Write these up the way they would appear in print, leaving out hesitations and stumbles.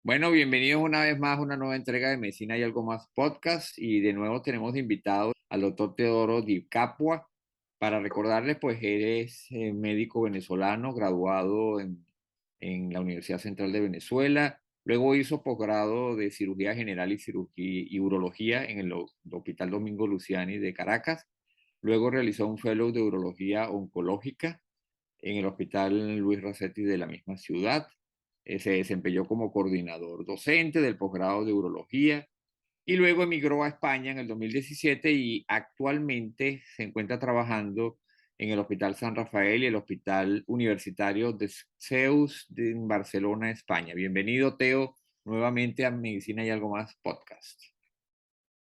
Bueno, bienvenidos una vez más a una nueva entrega de Medicina y Algo Más podcast y de nuevo tenemos de invitado al doctor Teodoro Di Capua para recordarles, pues él es médico venezolano graduado en la Universidad Central de Venezuela, luego hizo posgrado de cirugía general y cirugía y urología en el Hospital Domingo Luciani de Caracas, luego realizó un fellow de urología oncológica en el Hospital Luis Racetti de la misma ciudad. Se desempeñó como coordinador docente del posgrado de urología y luego emigró a España en el 2017 y actualmente se encuentra trabajando en el Hospital San Rafael y el Hospital Universitario de Zeus en Barcelona, España. Bienvenido, Teo, nuevamente a Medicina y Algo Más podcast.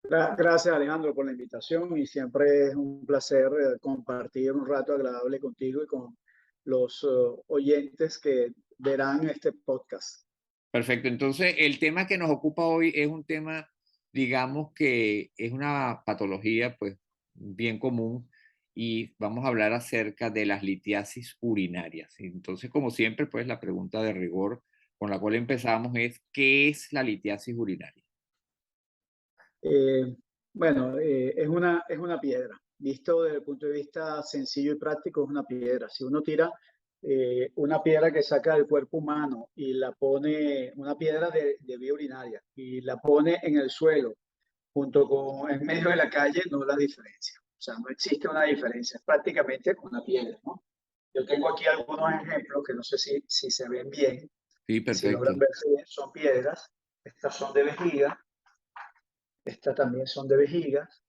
Gracias, Alejandro, por la invitación y siempre es un placer compartir un rato agradable contigo y con los oyentes que verán este podcast. Perfecto, entonces el tema que nos ocupa hoy es un tema, digamos que es una patología pues bien común y vamos a hablar acerca de las litiasis urinarias. Entonces, como siempre, pues la pregunta de rigor con la cual empezamos es, ¿qué es la litiasis urinaria? Eh, es una piedra. Visto desde el punto de vista sencillo y práctico, es una piedra. Si uno tira una piedra que saca del cuerpo humano y la pone, una piedra de vía urinaria, y la pone en el suelo, junto con en medio de la calle, no la diferencia. O sea, no existe una diferencia, es prácticamente una piedra, ¿no? Yo tengo aquí algunos ejemplos que no sé si se ven bien, Sí, si perfecto. logran verse bien, son piedras. Estas son de vejiga, estas también son de vejigas.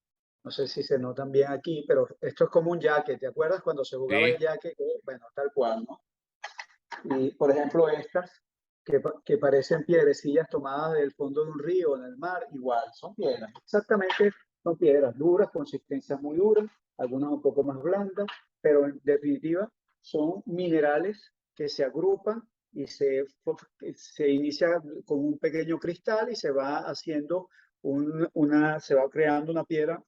No sé si se notan bien aquí, pero esto es como un yaque. ¿Te acuerdas cuando se jugaba el Sí, yaque? Bueno, tal cual, ¿no? Y, por ejemplo, estas que parecen piedrecillas tomadas del fondo de un río o en el mar, igual, son piedras. Exactamente, son piedras duras, consistencias muy duras, algunas un poco más blandas, pero en definitiva son minerales que se agrupan y se inicia con un pequeño cristal y se va haciendo se va creando una piedra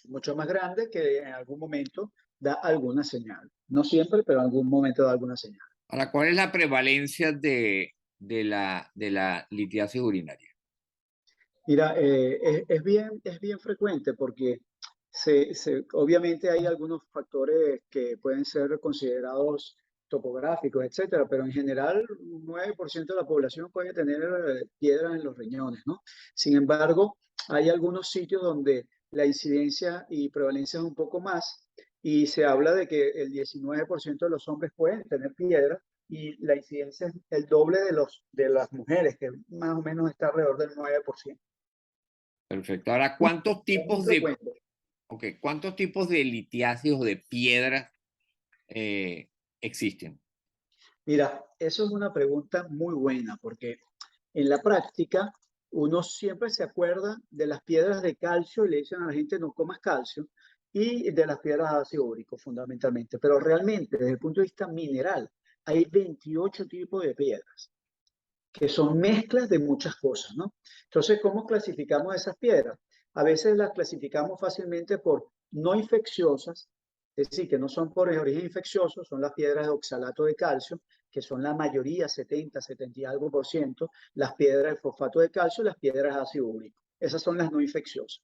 mucho más grande que en algún momento da alguna señal. No siempre, pero en algún momento da alguna señal. ahora, ¿cuál es la prevalencia de la litiasis urinaria? Mira, es bien frecuente porque obviamente hay algunos factores que pueden ser considerados topográficos, etcétera, pero en general un 9% de la población puede tener piedras en los riñones, ¿no? Sin embargo, hay algunos sitios donde la incidencia y prevalencia es un poco más y se habla de que el 19% de los hombres pueden tener piedras y la incidencia es el doble de las mujeres, que más o menos está alrededor del 9%. Perfecto. Ahora, Es muy frecuente. ¿cuántos tipos de litiasis o de piedras existen? Mira, eso es una pregunta muy buena porque en la práctica uno siempre se acuerda de las piedras de calcio y le dicen a la gente no comas calcio y de las piedras de ácido úrico fundamentalmente, pero realmente desde el punto de vista mineral hay 28 tipos de piedras que son mezclas de muchas cosas, ¿no? Entonces, ¿cómo clasificamos esas piedras? A veces las clasificamos fácilmente por no infecciosas, es decir, que no son por origen infeccioso, son las piedras de oxalato de calcio, que son la mayoría, 70, 70 y algo por ciento, las piedras de fosfato de calcio y las piedras de ácido úrico. Esas son las no infecciosas.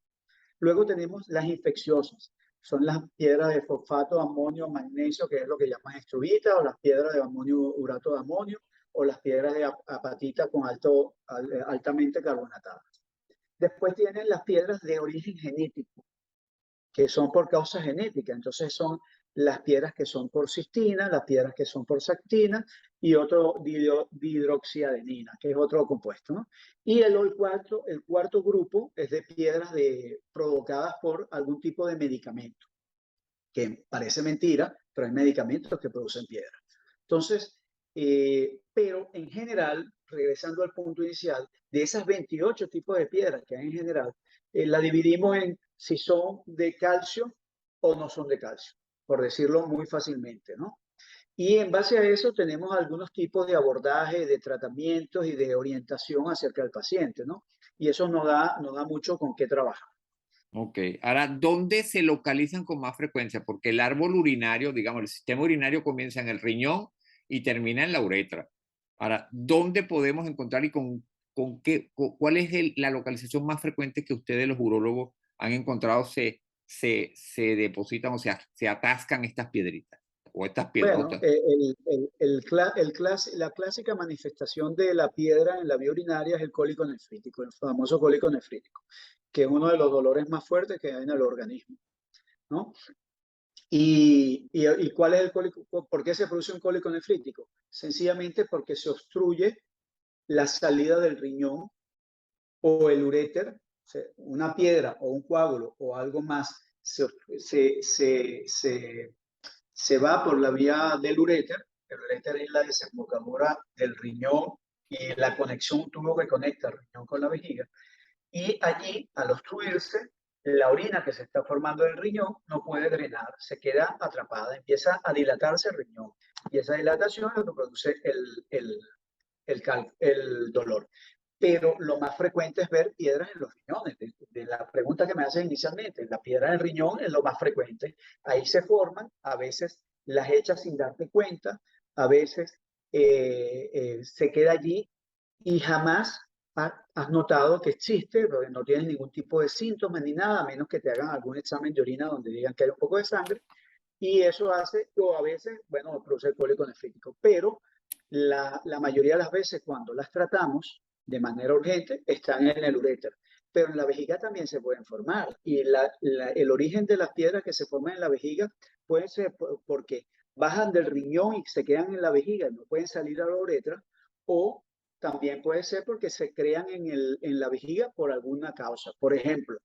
Luego tenemos las infecciosas, son las piedras de fosfato, amonio, magnesio, que es lo que llaman estruvita, o las piedras de amonio, urato de amonio, o las piedras de apatita con altamente carbonatadas. Después tienen las piedras de origen genético, que son por causa genética. Entonces son las piedras que son por cistina, las piedras que son por sactina y otro dihidroxiadenina, que es otro compuesto, ¿no? Y el cuarto grupo es de piedras provocadas por algún tipo de medicamento, que parece mentira, pero hay medicamentos que producen piedras. Entonces, pero en general, regresando al punto inicial, de esas 28 tipos de piedras que hay en general, la dividimos en si son de calcio o no son de calcio, por decirlo muy fácilmente, ¿no? Y en base a eso tenemos algunos tipos de abordaje, de tratamientos y de orientación acerca del paciente, ¿no? Y eso nos da mucho con qué trabajar. Ok. Ahora, ¿dónde se localizan con más frecuencia? Porque el árbol urinario, digamos, el sistema urinario comienza en el riñón y termina en la uretra. Ahora, ¿dónde podemos encontrar y con ¿Cuál es la localización más frecuente que ustedes, los urólogos, han encontrado se depositan, o sea, se atascan estas piedritas o estas Bueno, piedrotas? la clásica manifestación de la piedra en la vía urinaria es el cólico nefrítico, el famoso cólico nefrítico, que es uno de los dolores más fuertes que hay en el organismo, ¿no? ¿Y cuál es el cólico? ¿Por qué se produce un cólico nefrítico? Sencillamente porque se obstruye la salida del riñón o el uréter, o sea, una piedra o un coágulo o algo más se, se, se, se va por la vía del uréter. El uréter es la desembocadura del riñón y la conexión, un tubo que conecta el riñón con la vejiga. Y allí, al obstruirse, la orina que se está formando en el riñón no puede drenar, se queda atrapada, empieza a dilatarse el riñón. Y esa dilatación es lo que produce el dolor. Pero lo más frecuente es ver piedras en los riñones. De la pregunta que me haces inicialmente, la piedra en el riñón es lo más frecuente. Ahí se forman, a veces las echas sin darte cuenta, a veces se queda allí y jamás has notado que existe, porque no tienes ningún tipo de síntomas ni nada, a menos que te hagan algún examen de orina donde digan que hay un poco de sangre, y eso hace, o a veces, bueno, produce el cólico nefrítico, pero la mayoría de las veces cuando las tratamos de manera urgente están en el uréter, pero en la vejiga también se pueden formar, y el origen de las piedras que se forman en la vejiga puede ser porque bajan del riñón y se quedan en la vejiga y no pueden salir a la uretra, o también puede ser porque se crean en la vejiga por alguna causa. Por ejemplo,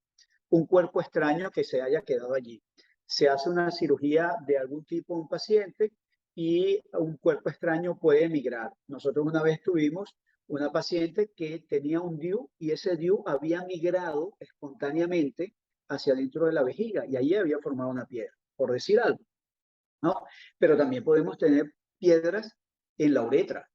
un cuerpo extraño que se haya quedado allí. Se hace una cirugía de algún tipo a un paciente y un cuerpo extraño puede emigrar. Nosotros una vez tuvimos una paciente que tenía un DIU y ese DIU había migrado espontáneamente hacia dentro de la vejiga y allí había formado una piedra, por decir algo, ¿no? Pero también podemos tener piedras en la uretra.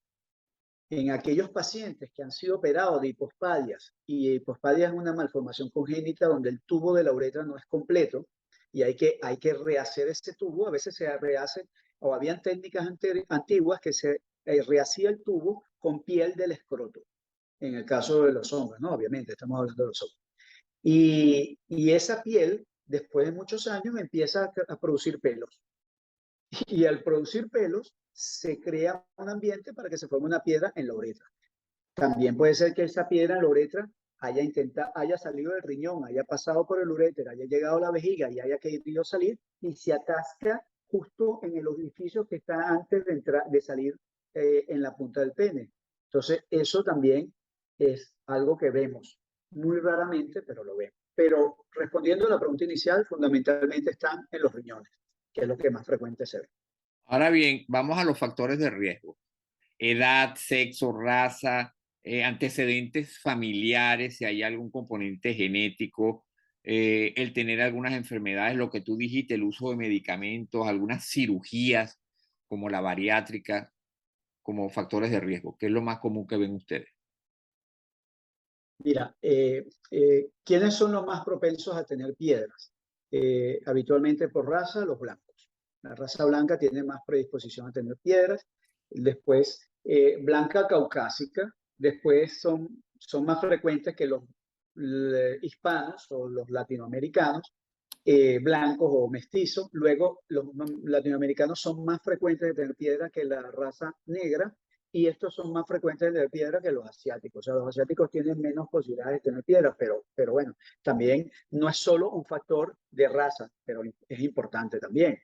En aquellos pacientes que han sido operados de hipospadias, y hipospadia es una malformación congénita donde el tubo de la uretra no es completo y hay que rehacer ese tubo, a veces se rehace, o habían técnicas antiguas que se rehacía el tubo con piel del escroto, en el caso de los hombres, ¿no? Obviamente, estamos hablando de los hombres. Y esa piel, después de muchos años, empieza a producir pelos. Y al producir pelos, se crea un ambiente para que se forme una piedra en la uretra. También puede ser que esa piedra en la uretra haya salido del riñón, haya pasado por el uréter, haya llegado a la vejiga y haya querido salir y se atasca justo en el orificio que está antes de salir en la punta del pene. Entonces, eso también es algo que vemos muy raramente, pero lo vemos. Pero respondiendo a la pregunta inicial, fundamentalmente están en los riñones, que es lo que más frecuente se ve. Ahora bien, vamos a los factores de riesgo. Edad, sexo, raza, antecedentes familiares, si hay algún componente genético, el tener algunas enfermedades, lo que tú dijiste, el uso de medicamentos, algunas cirugías como la bariátrica, como factores de riesgo. ¿Qué es lo más común que ven ustedes? Mira, ¿quiénes son los más propensos a tener piedras? Habitualmente por raza, los blancos. La raza blanca tiene más predisposición a tener piedras. Después, blanca caucásica. Después son más frecuentes que los hispanos o los latinoamericanos, blancos o mestizos. Luego, los latinoamericanos son más frecuentes de tener piedra que la raza negra, y estos son más frecuentes de tener piedra que los asiáticos. O sea, los asiáticos tienen menos posibilidades de tener piedra, pero bueno, también no es solo un factor de raza, pero es importante también.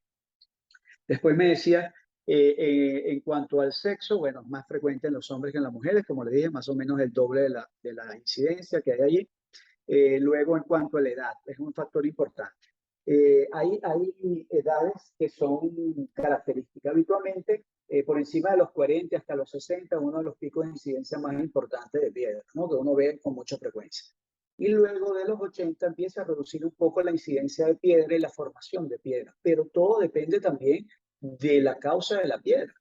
Después me decía, en cuanto al sexo, bueno, es más frecuente en los hombres que en las mujeres, como le dije, más o menos el doble de la incidencia que hay allí. Luego, en cuanto a la edad, es un factor importante. Hay edades que son características. Habitualmente, por encima de los 40 hasta los 60, uno de los picos de incidencia más importantes de piedra, ¿no? Que uno ve con mucha frecuencia. Y luego de los 80 empieza a reducir un poco la incidencia de piedra y la formación de piedra. Pero todo depende también de la causa de la piedra,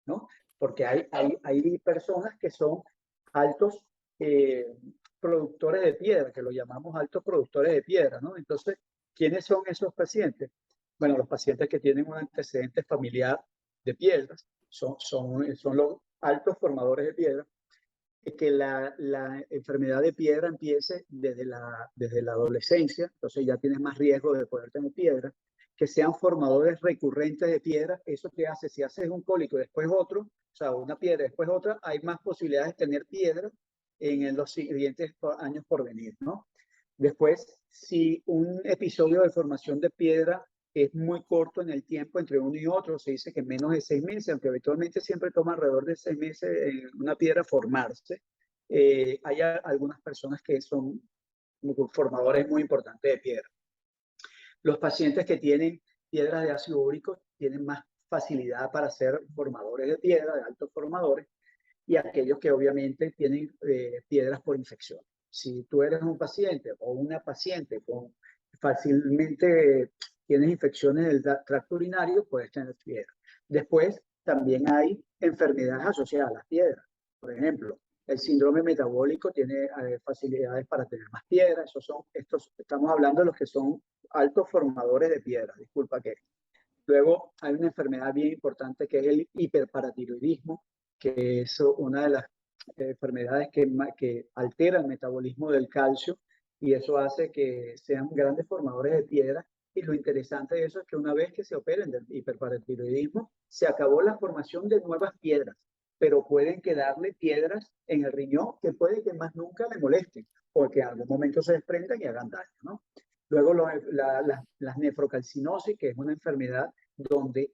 ¿no? Porque hay personas que son altos productores de piedra, que lo llamamos altos productores de piedra, ¿no? Entonces, ¿quiénes son esos pacientes? Bueno, los pacientes que tienen un antecedente familiar de piedras son los altos formadores de piedra. que la enfermedad de piedra empiece desde la adolescencia, entonces ya tienes más riesgo de poder tener piedra, que sean formadores recurrentes de piedra, eso te hace, si haces un cólico y después otro, o sea, una piedra y después otra, hay más posibilidades de tener piedra en los siguientes años por venir, ¿no? Después, si un episodio de formación de piedra es muy corto en el tiempo entre uno y otro, se dice que menos de 6 meses, aunque habitualmente siempre toma alrededor de 6 meses en una piedra formarse. Hay algunas personas que son formadores muy importantes de piedra. Los pacientes que tienen piedras de ácido úrico tienen más facilidad para ser formadores de piedra, de altos formadores, y aquellos que obviamente tienen piedras por infección. Si tú eres un paciente o una paciente con fácilmente tienes infecciones del tracto urinario, puedes tener piedra. Después, también hay enfermedades asociadas a las piedras. Por ejemplo, el síndrome metabólico tiene facilidades para tener más piedra. Estamos hablando de los que son altos formadores de piedra. Disculpa que. Luego hay una enfermedad bien importante que es el hiperparatiroidismo, que es una de las enfermedades que altera el metabolismo del calcio y eso hace que sean grandes formadores de piedra. Y lo interesante de eso es que una vez que se operen del hiperparatiroidismo, se acabó la formación de nuevas piedras, pero pueden quedarle piedras en el riñón que puede que más nunca le molesten o que en algún momento se desprendan y hagan daño, ¿no? Luego las nefrocalcinosis, que es una enfermedad donde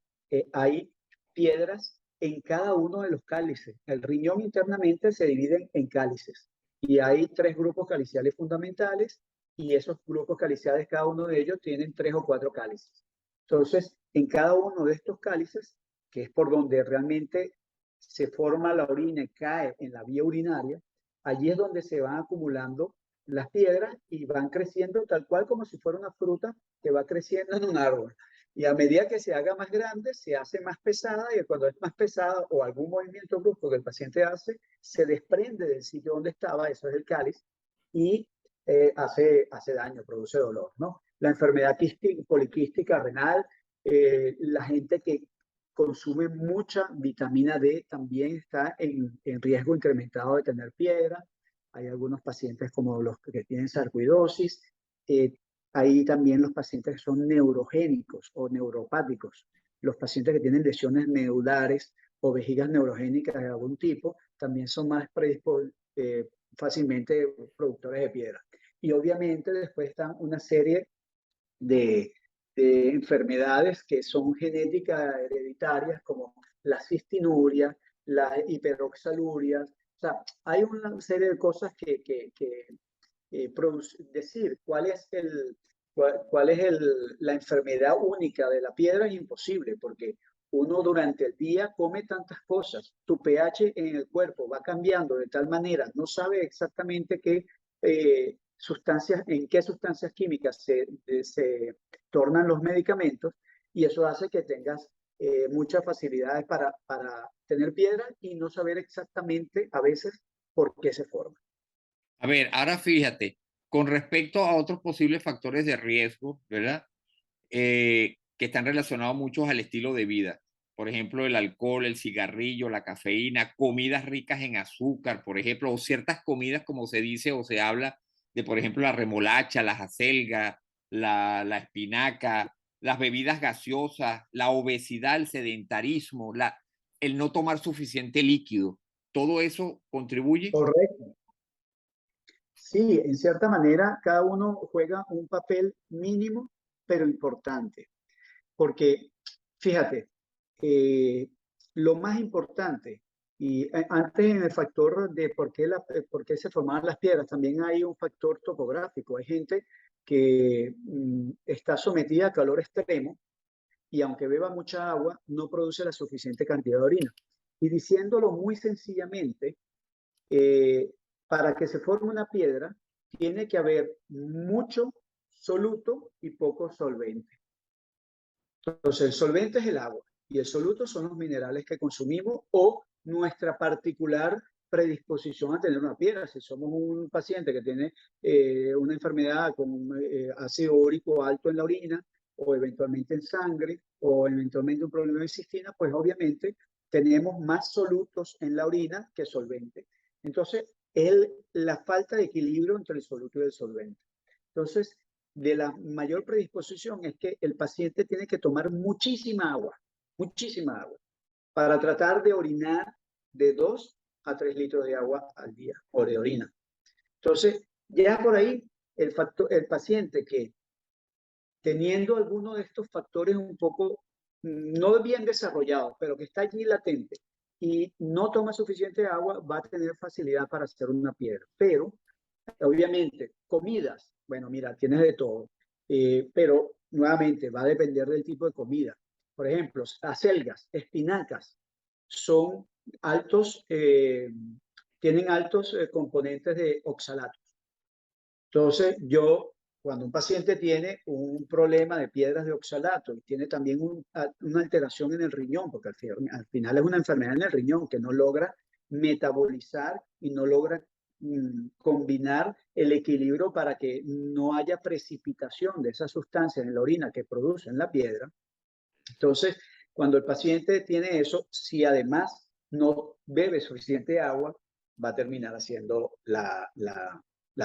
hay piedras en cada uno de los cálices. El riñón internamente se divide en cálices y hay 3 grupos caliciales fundamentales y esos grupos caliciales, cada uno de ellos tienen 3 o 4 cálices. Entonces, en cada uno de estos cálices, que es por donde realmente se forma la orina y cae en la vía urinaria, allí es donde se van acumulando las piedras y van creciendo tal cual como si fuera una fruta que va creciendo en un árbol. Y a medida que se haga más grande, se hace más pesada y cuando es más pesada o algún movimiento brusco que el paciente hace, se desprende del sitio donde estaba, eso es el cáliz, y hace daño, produce dolor, ¿no? La enfermedad poliquística renal, la gente que consume mucha vitamina D también está en riesgo incrementado de tener piedra. Hay algunos pacientes como los que tienen sarcoidosis. Hay también los pacientes que son neurogénicos o neuropáticos. Los pacientes que tienen lesiones medulares o vejigas neurogénicas de algún tipo también son más fácilmente productores de piedra. Y obviamente después están una serie de, de enfermedades que son genéticas hereditarias como la cistinuria, la hiperoxaluria. O sea, hay una serie de cosas decir cuál es la enfermedad única de la piedra es imposible, porque uno durante el día come tantas cosas, tu pH en el cuerpo va cambiando de tal manera, no sabe exactamente en qué sustancias químicas se tornan los medicamentos, y eso hace que tengas muchas facilidades para tener piedra y no saber exactamente a veces por qué se forma. A ver, ahora fíjate, con respecto a otros posibles factores de riesgo, ¿verdad? Que están relacionados muchos al estilo de vida. Por ejemplo, el alcohol, el cigarrillo, la cafeína, comidas ricas en azúcar, por ejemplo, o ciertas comidas como se dice o se habla de, por ejemplo, la remolacha, la acelga, la espinaca, las bebidas gaseosas, la obesidad, el sedentarismo, el no tomar suficiente líquido. ¿Todo eso contribuye? Correcto. Sí, en cierta manera, cada uno juega un papel mínimo, pero importante. Porque, fíjate, eh, lo más importante, y antes en el factor de por qué se formaban las piedras, también hay un factor topográfico. Hay gente que está sometida a calor extremo y aunque beba mucha agua, no produce la suficiente cantidad de orina. Y diciéndolo muy sencillamente, eh, para que se forme una piedra, tiene que haber mucho soluto y poco solvente. Entonces, el solvente es el agua y el soluto son los minerales que consumimos o nuestra particular predisposición a tener una piedra. Si somos un paciente que tiene una enfermedad con ácido úrico alto en la orina o eventualmente en sangre o eventualmente un problema de cistina, pues obviamente tenemos más solutos en la orina que solvente. Entonces, la falta de equilibrio entre el soluto y el solvente. Entonces, de la mayor predisposición es que el paciente tiene que tomar muchísima agua, para tratar de orinar de 2 a 3 litros de agua al día, o de orina. Entonces, ya por ahí, el paciente que teniendo alguno de estos factores un poco, no bien desarrollados, pero que está allí latente y no toma suficiente agua, va a tener facilidad para hacer una piedra. Pero, obviamente, comidas, bueno, mira, tienes de todo, pero nuevamente va a depender del tipo de comida. Por ejemplo, acelgas, espinacas, son altos, tienen altos componentes de oxalatos. Entonces, cuando un paciente tiene un problema de piedras de oxalato y tiene también una alteración en el riñón, porque al final es una enfermedad en el riñón que no logra metabolizar y no logra combinar el equilibrio para que no haya precipitación de esas sustancias en la orina que producen la piedra. Entonces, cuando el paciente tiene eso, si además no bebe suficiente agua, va a terminar haciendo la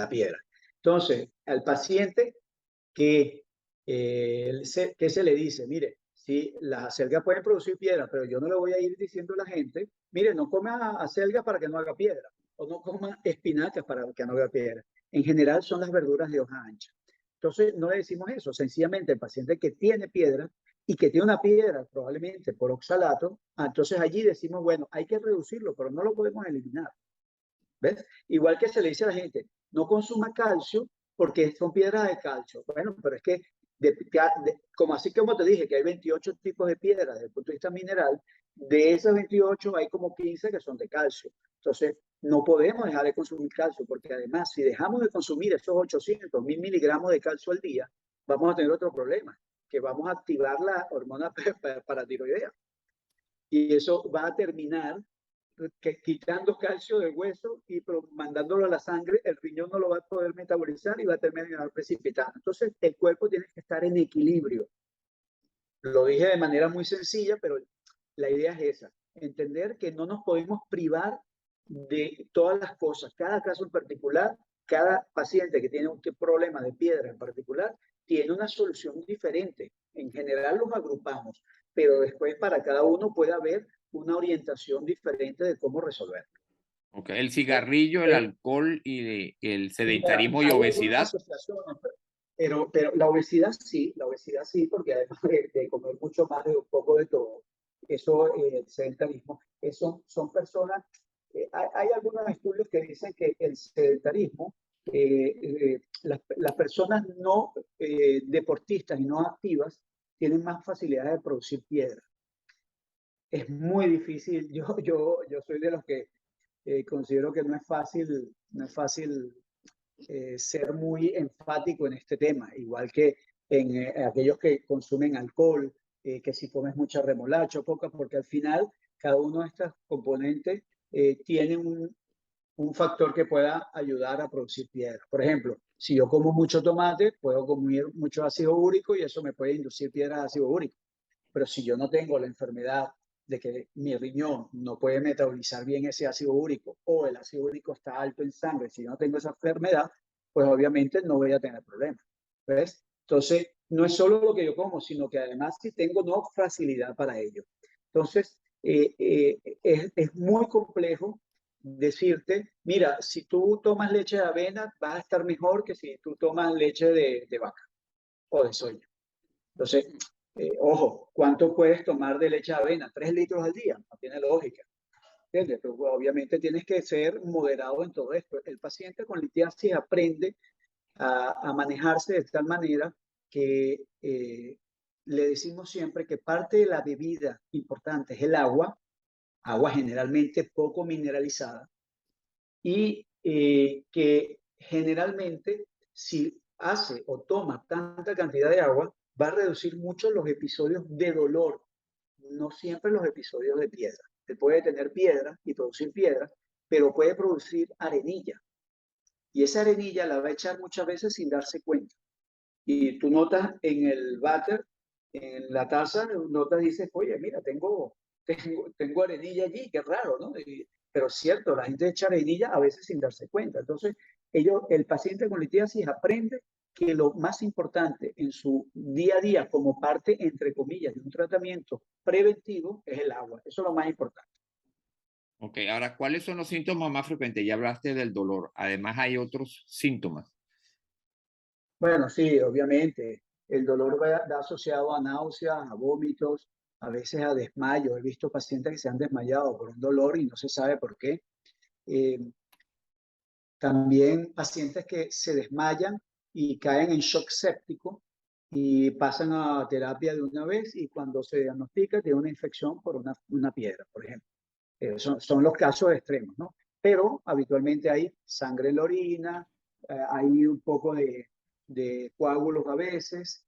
piedra. Entonces, al paciente que se le dice, mire, si las acelgas pueden producir piedra, pero yo no le voy a ir diciendo a la gente, mire, no coma acelgas para que no haga piedra, o no coma espinacas para que no haga piedra. En general son las verduras de hoja ancha. Entonces, no le decimos eso, sencillamente el paciente que tiene piedra y que tiene una piedra probablemente por oxalato, entonces allí decimos, bueno, hay que reducirlo, pero no lo podemos eliminar. ¿Ves? Igual que se le dice a la gente, no consuma calcio porque son piedras de calcio. Bueno, pero es que, como así como te dije, que hay 28 tipos de piedras desde el punto de vista mineral, de esas 28 hay como 15 que son de calcio. Entonces, no podemos dejar de consumir calcio, porque además, si dejamos de consumir esos 800, 1000 miligramos de calcio al día, vamos a tener otro problema, que vamos a activar la hormona paratiroidea. Y eso va a terminar quitando calcio del hueso y mandándolo a la sangre, el riñón no lo va a poder metabolizar y va a terminar precipitando. Entonces, el cuerpo tiene que estar en equilibrio. Lo dije de manera muy sencilla, pero la idea es esa, entender que no nos podemos privar de todas las cosas. Cada caso en particular, cada paciente que tiene un problema de piedra en particular, tiene una solución diferente. En general los agrupamos, pero después para cada uno puede haber una orientación diferente de cómo resolverlo. Okay. El cigarrillo, el alcohol y el Mira, sedentarismo y hay algunas obesidad. asociaciones, pero la obesidad sí, porque además de comer mucho más de un poco de todo, eso, el sedentarismo, eso son personas, hay algunos estudios que dicen que el sedentarismo, las personas no deportistas y no activas tienen más facilidad de producir piedra. Es muy difícil, yo soy de los que considero que no es fácil ser muy enfático en este tema, igual que en aquellos que consumen alcohol, que si comes mucha remolacha o poca, porque al final cada uno de estos componentes tiene un factor que pueda ayudar a producir piedra. Por ejemplo, si yo como mucho tomate, puedo comer mucho ácido úrico y eso me puede inducir piedra de ácido úrico. Pero si yo no tengo la enfermedad de que mi riñón no puede metabolizar bien ese ácido úrico o el ácido úrico está alto en sangre, si yo no tengo esa enfermedad, pues obviamente no voy a tener problemas. ¿Ves? Entonces, no es solo lo que yo como, sino que además si tengo no facilidad para ello. Entonces, es muy complejo decirte, mira, si tú tomas leche de avena, vas a estar mejor que si tú tomas leche de vaca o de soya. Entonces, ojo, ¿cuánto puedes tomar de leche de avena? 3 litros al día, no tiene lógica. ¿Entiendes? Pero, pues, obviamente tienes que ser moderado en todo esto. El paciente con litiasis aprende a manejarse de tal manera que le decimos siempre que parte de la bebida importante es el agua generalmente poco mineralizada, y que generalmente si hace o toma tanta cantidad de agua, va a reducir mucho los episodios de dolor, no siempre los episodios de piedra. Él puede tener piedra y producir piedra, pero puede producir arenilla. Y esa arenilla la va a echar muchas veces sin darse cuenta. Y tú notas en el váter, en la taza, notas, dices, oye, mira, tengo arenilla allí, qué raro, ¿no? pero es cierto, la gente echa arenilla a veces sin darse cuenta. Entonces, el paciente con litiasis aprende que lo más importante en su día a día como parte, entre comillas, de un tratamiento preventivo es el agua. Eso es lo más importante. Ok, ahora, ¿cuáles son los síntomas más frecuentes? Ya hablaste del dolor. Además, hay otros síntomas. Bueno, sí, obviamente. El dolor va asociado a náuseas, a vómitos, a veces a desmayo. He visto pacientes que se han desmayado por un dolor y no se sabe por qué. Eh, También pacientes que se desmayan y caen en shock séptico y pasan a terapia de una vez y cuando se diagnostica tiene una infección por una piedra, por ejemplo. Son los casos extremos, ¿no? Pero habitualmente hay sangre en la orina, hay un poco de coágulos a veces,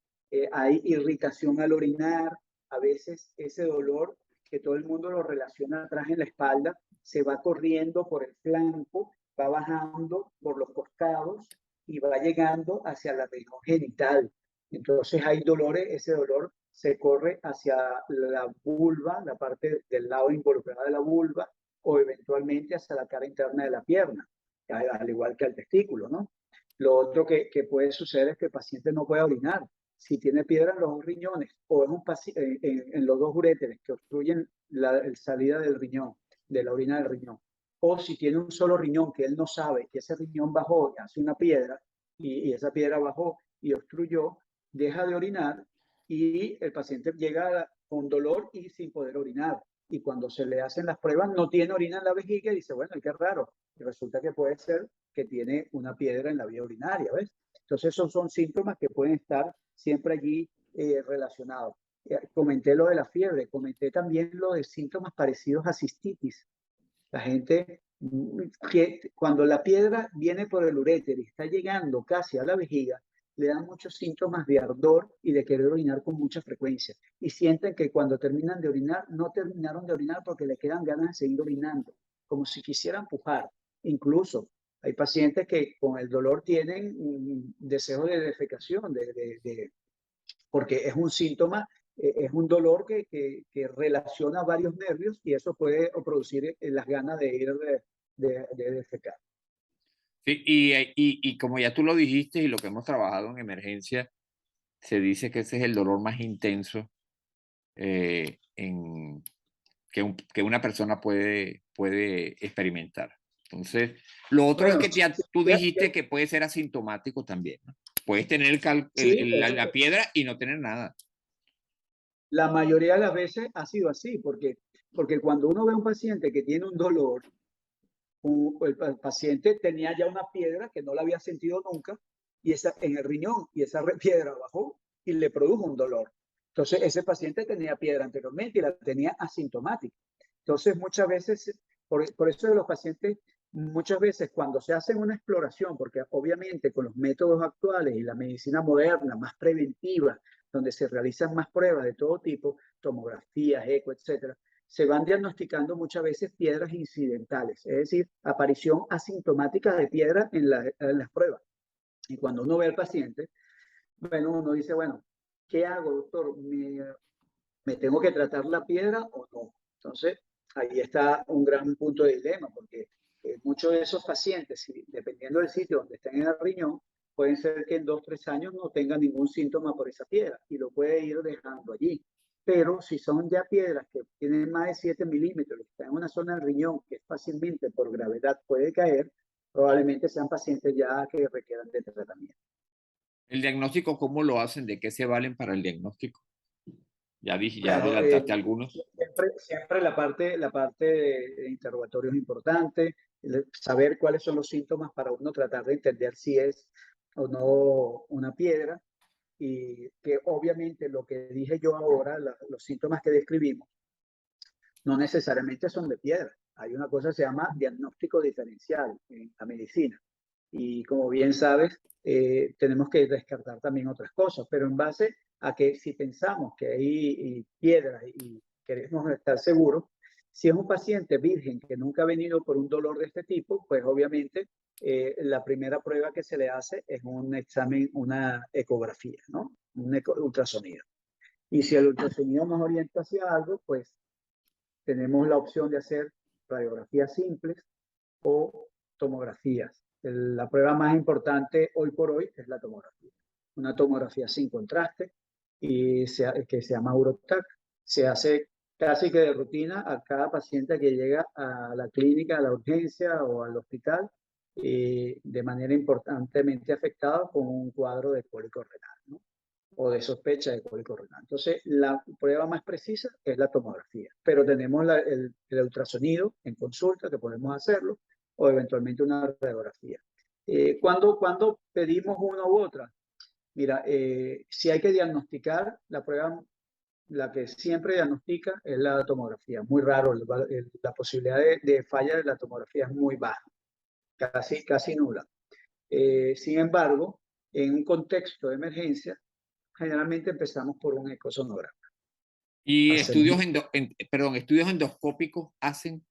hay irritación al orinar, a veces ese dolor que todo el mundo lo relaciona atrás en la espalda, se va corriendo por el flanco, va bajando por los costados y va llegando hacia la región genital. Entonces hay dolores, ese dolor se corre hacia la vulva, la parte del lado involucrada de la vulva, o eventualmente hacia la cara interna de la pierna, al igual que al testículo, ¿no? Lo otro que puede suceder es que el paciente no puede orinar. Si tiene piedra en los dos riñones o en los dos uréteres que obstruyen la salida del riñón, de la orina del riñón, o si tiene un solo riñón que él no sabe que ese riñón bajó y hace una piedra y esa piedra bajó y obstruyó, deja de orinar y el paciente llega con dolor y sin poder orinar. Y cuando se le hacen las pruebas no tiene orina en la vejiga y dice, bueno, qué raro. Y resulta que puede ser que tiene una piedra en la vía urinaria, ¿ves? Entonces esos son síntomas que pueden estar siempre allí relacionados. Comenté lo de la fiebre, comenté también lo de síntomas parecidos a cistitis. La gente, que cuando la piedra viene por el uréter y está llegando casi a la vejiga, le dan muchos síntomas de ardor y de querer orinar con mucha frecuencia. Y sienten que cuando terminan de orinar, no terminaron de orinar porque le quedan ganas de seguir orinando, como si quisieran pujar. Incluso hay pacientes que con el dolor tienen deseo de defecación, porque es un síntoma, es un dolor que relaciona varios nervios y eso puede producir las ganas de ir de defecar. Sí, y como ya tú lo dijiste y lo que hemos trabajado en emergencia, se dice que ese es el dolor más intenso que una persona puede experimentar. Entonces, lo otro es Bueno, que sí, tú dijiste que puede ser asintomático también, ¿no? Puedes tener sí, eso, la piedra y no tener nada. la mayoría de las veces ha sido así, porque cuando uno ve a un paciente que tiene un dolor, el paciente tenía ya una piedra que no la había sentido nunca y esa en el riñón y esa piedra bajó y le produjo un dolor. Entonces ese paciente tenía piedra anteriormente y la tenía asintomática. Entonces muchas veces, por eso de los pacientes, muchas veces cuando se hace una exploración, porque obviamente con los métodos actuales y la medicina moderna, más preventiva, donde se realizan más pruebas de todo tipo, tomografías, eco, etcétera, se van diagnosticando muchas veces piedras incidentales, es decir, aparición asintomática de piedra en las pruebas. Y cuando uno ve al paciente, bueno, uno dice, bueno, ¿qué hago, doctor? ¿Me tengo que tratar la piedra o no? Entonces, ahí está un gran punto de dilema, porque muchos de esos pacientes, dependiendo del sitio donde estén en el riñón, pueden ser que en 2 o 3 años no tengan ningún síntoma por esa piedra y lo puede ir dejando allí. Pero si son ya piedras que tienen más de 7 milímetros, que están en una zona del riñón que fácilmente por gravedad puede caer, probablemente sean pacientes ya que requieran de tratamiento. El diagnóstico, ¿cómo lo hacen? ¿De qué se valen para el diagnóstico? Ya dije, ya Bueno, adelantaste algunos. siempre la parte de interrogatorio es importante, saber cuáles son los síntomas para uno tratar de entender si es o no una piedra y que obviamente lo que dije yo ahora, los síntomas que describimos, no necesariamente son de piedra. Hay una cosa que se llama diagnóstico diferencial en la medicina. Y como bien sabes, tenemos que descartar también otras cosas, pero en base a que si pensamos que hay piedras y queremos estar seguros, si es un paciente virgen que nunca ha venido por un dolor de este tipo, pues obviamente la primera prueba que se le hace es un examen, una ecografía, ¿no? Un ultrasonido. Y si el ultrasonido nos orienta hacia algo, pues tenemos la opción de hacer radiografías simples o tomografías. La prueba más importante hoy por hoy es la tomografía. Una tomografía sin contraste que se llama Urotac. Se hace casi que de rutina a cada paciente que llega a la clínica, a la urgencia o al hospital, de manera importantemente afectada con un cuadro de cólico renal, ¿no? O de sospecha de cólico renal. Entonces, la prueba más precisa es la tomografía, pero tenemos el ultrasonido en consulta, que podemos hacerlo, o eventualmente una radiografía. ¿Cuándo pedimos una u otra? Mira, si hay que diagnosticar, la prueba, la que siempre diagnostica es la tomografía. Muy raro, la posibilidad de falla de la tomografía es muy baja, casi nula. Sin embargo, en un contexto de emergencia, generalmente empezamos por un ecosonograma. ¿Y Hacemos... estudios endoscópicos hacen?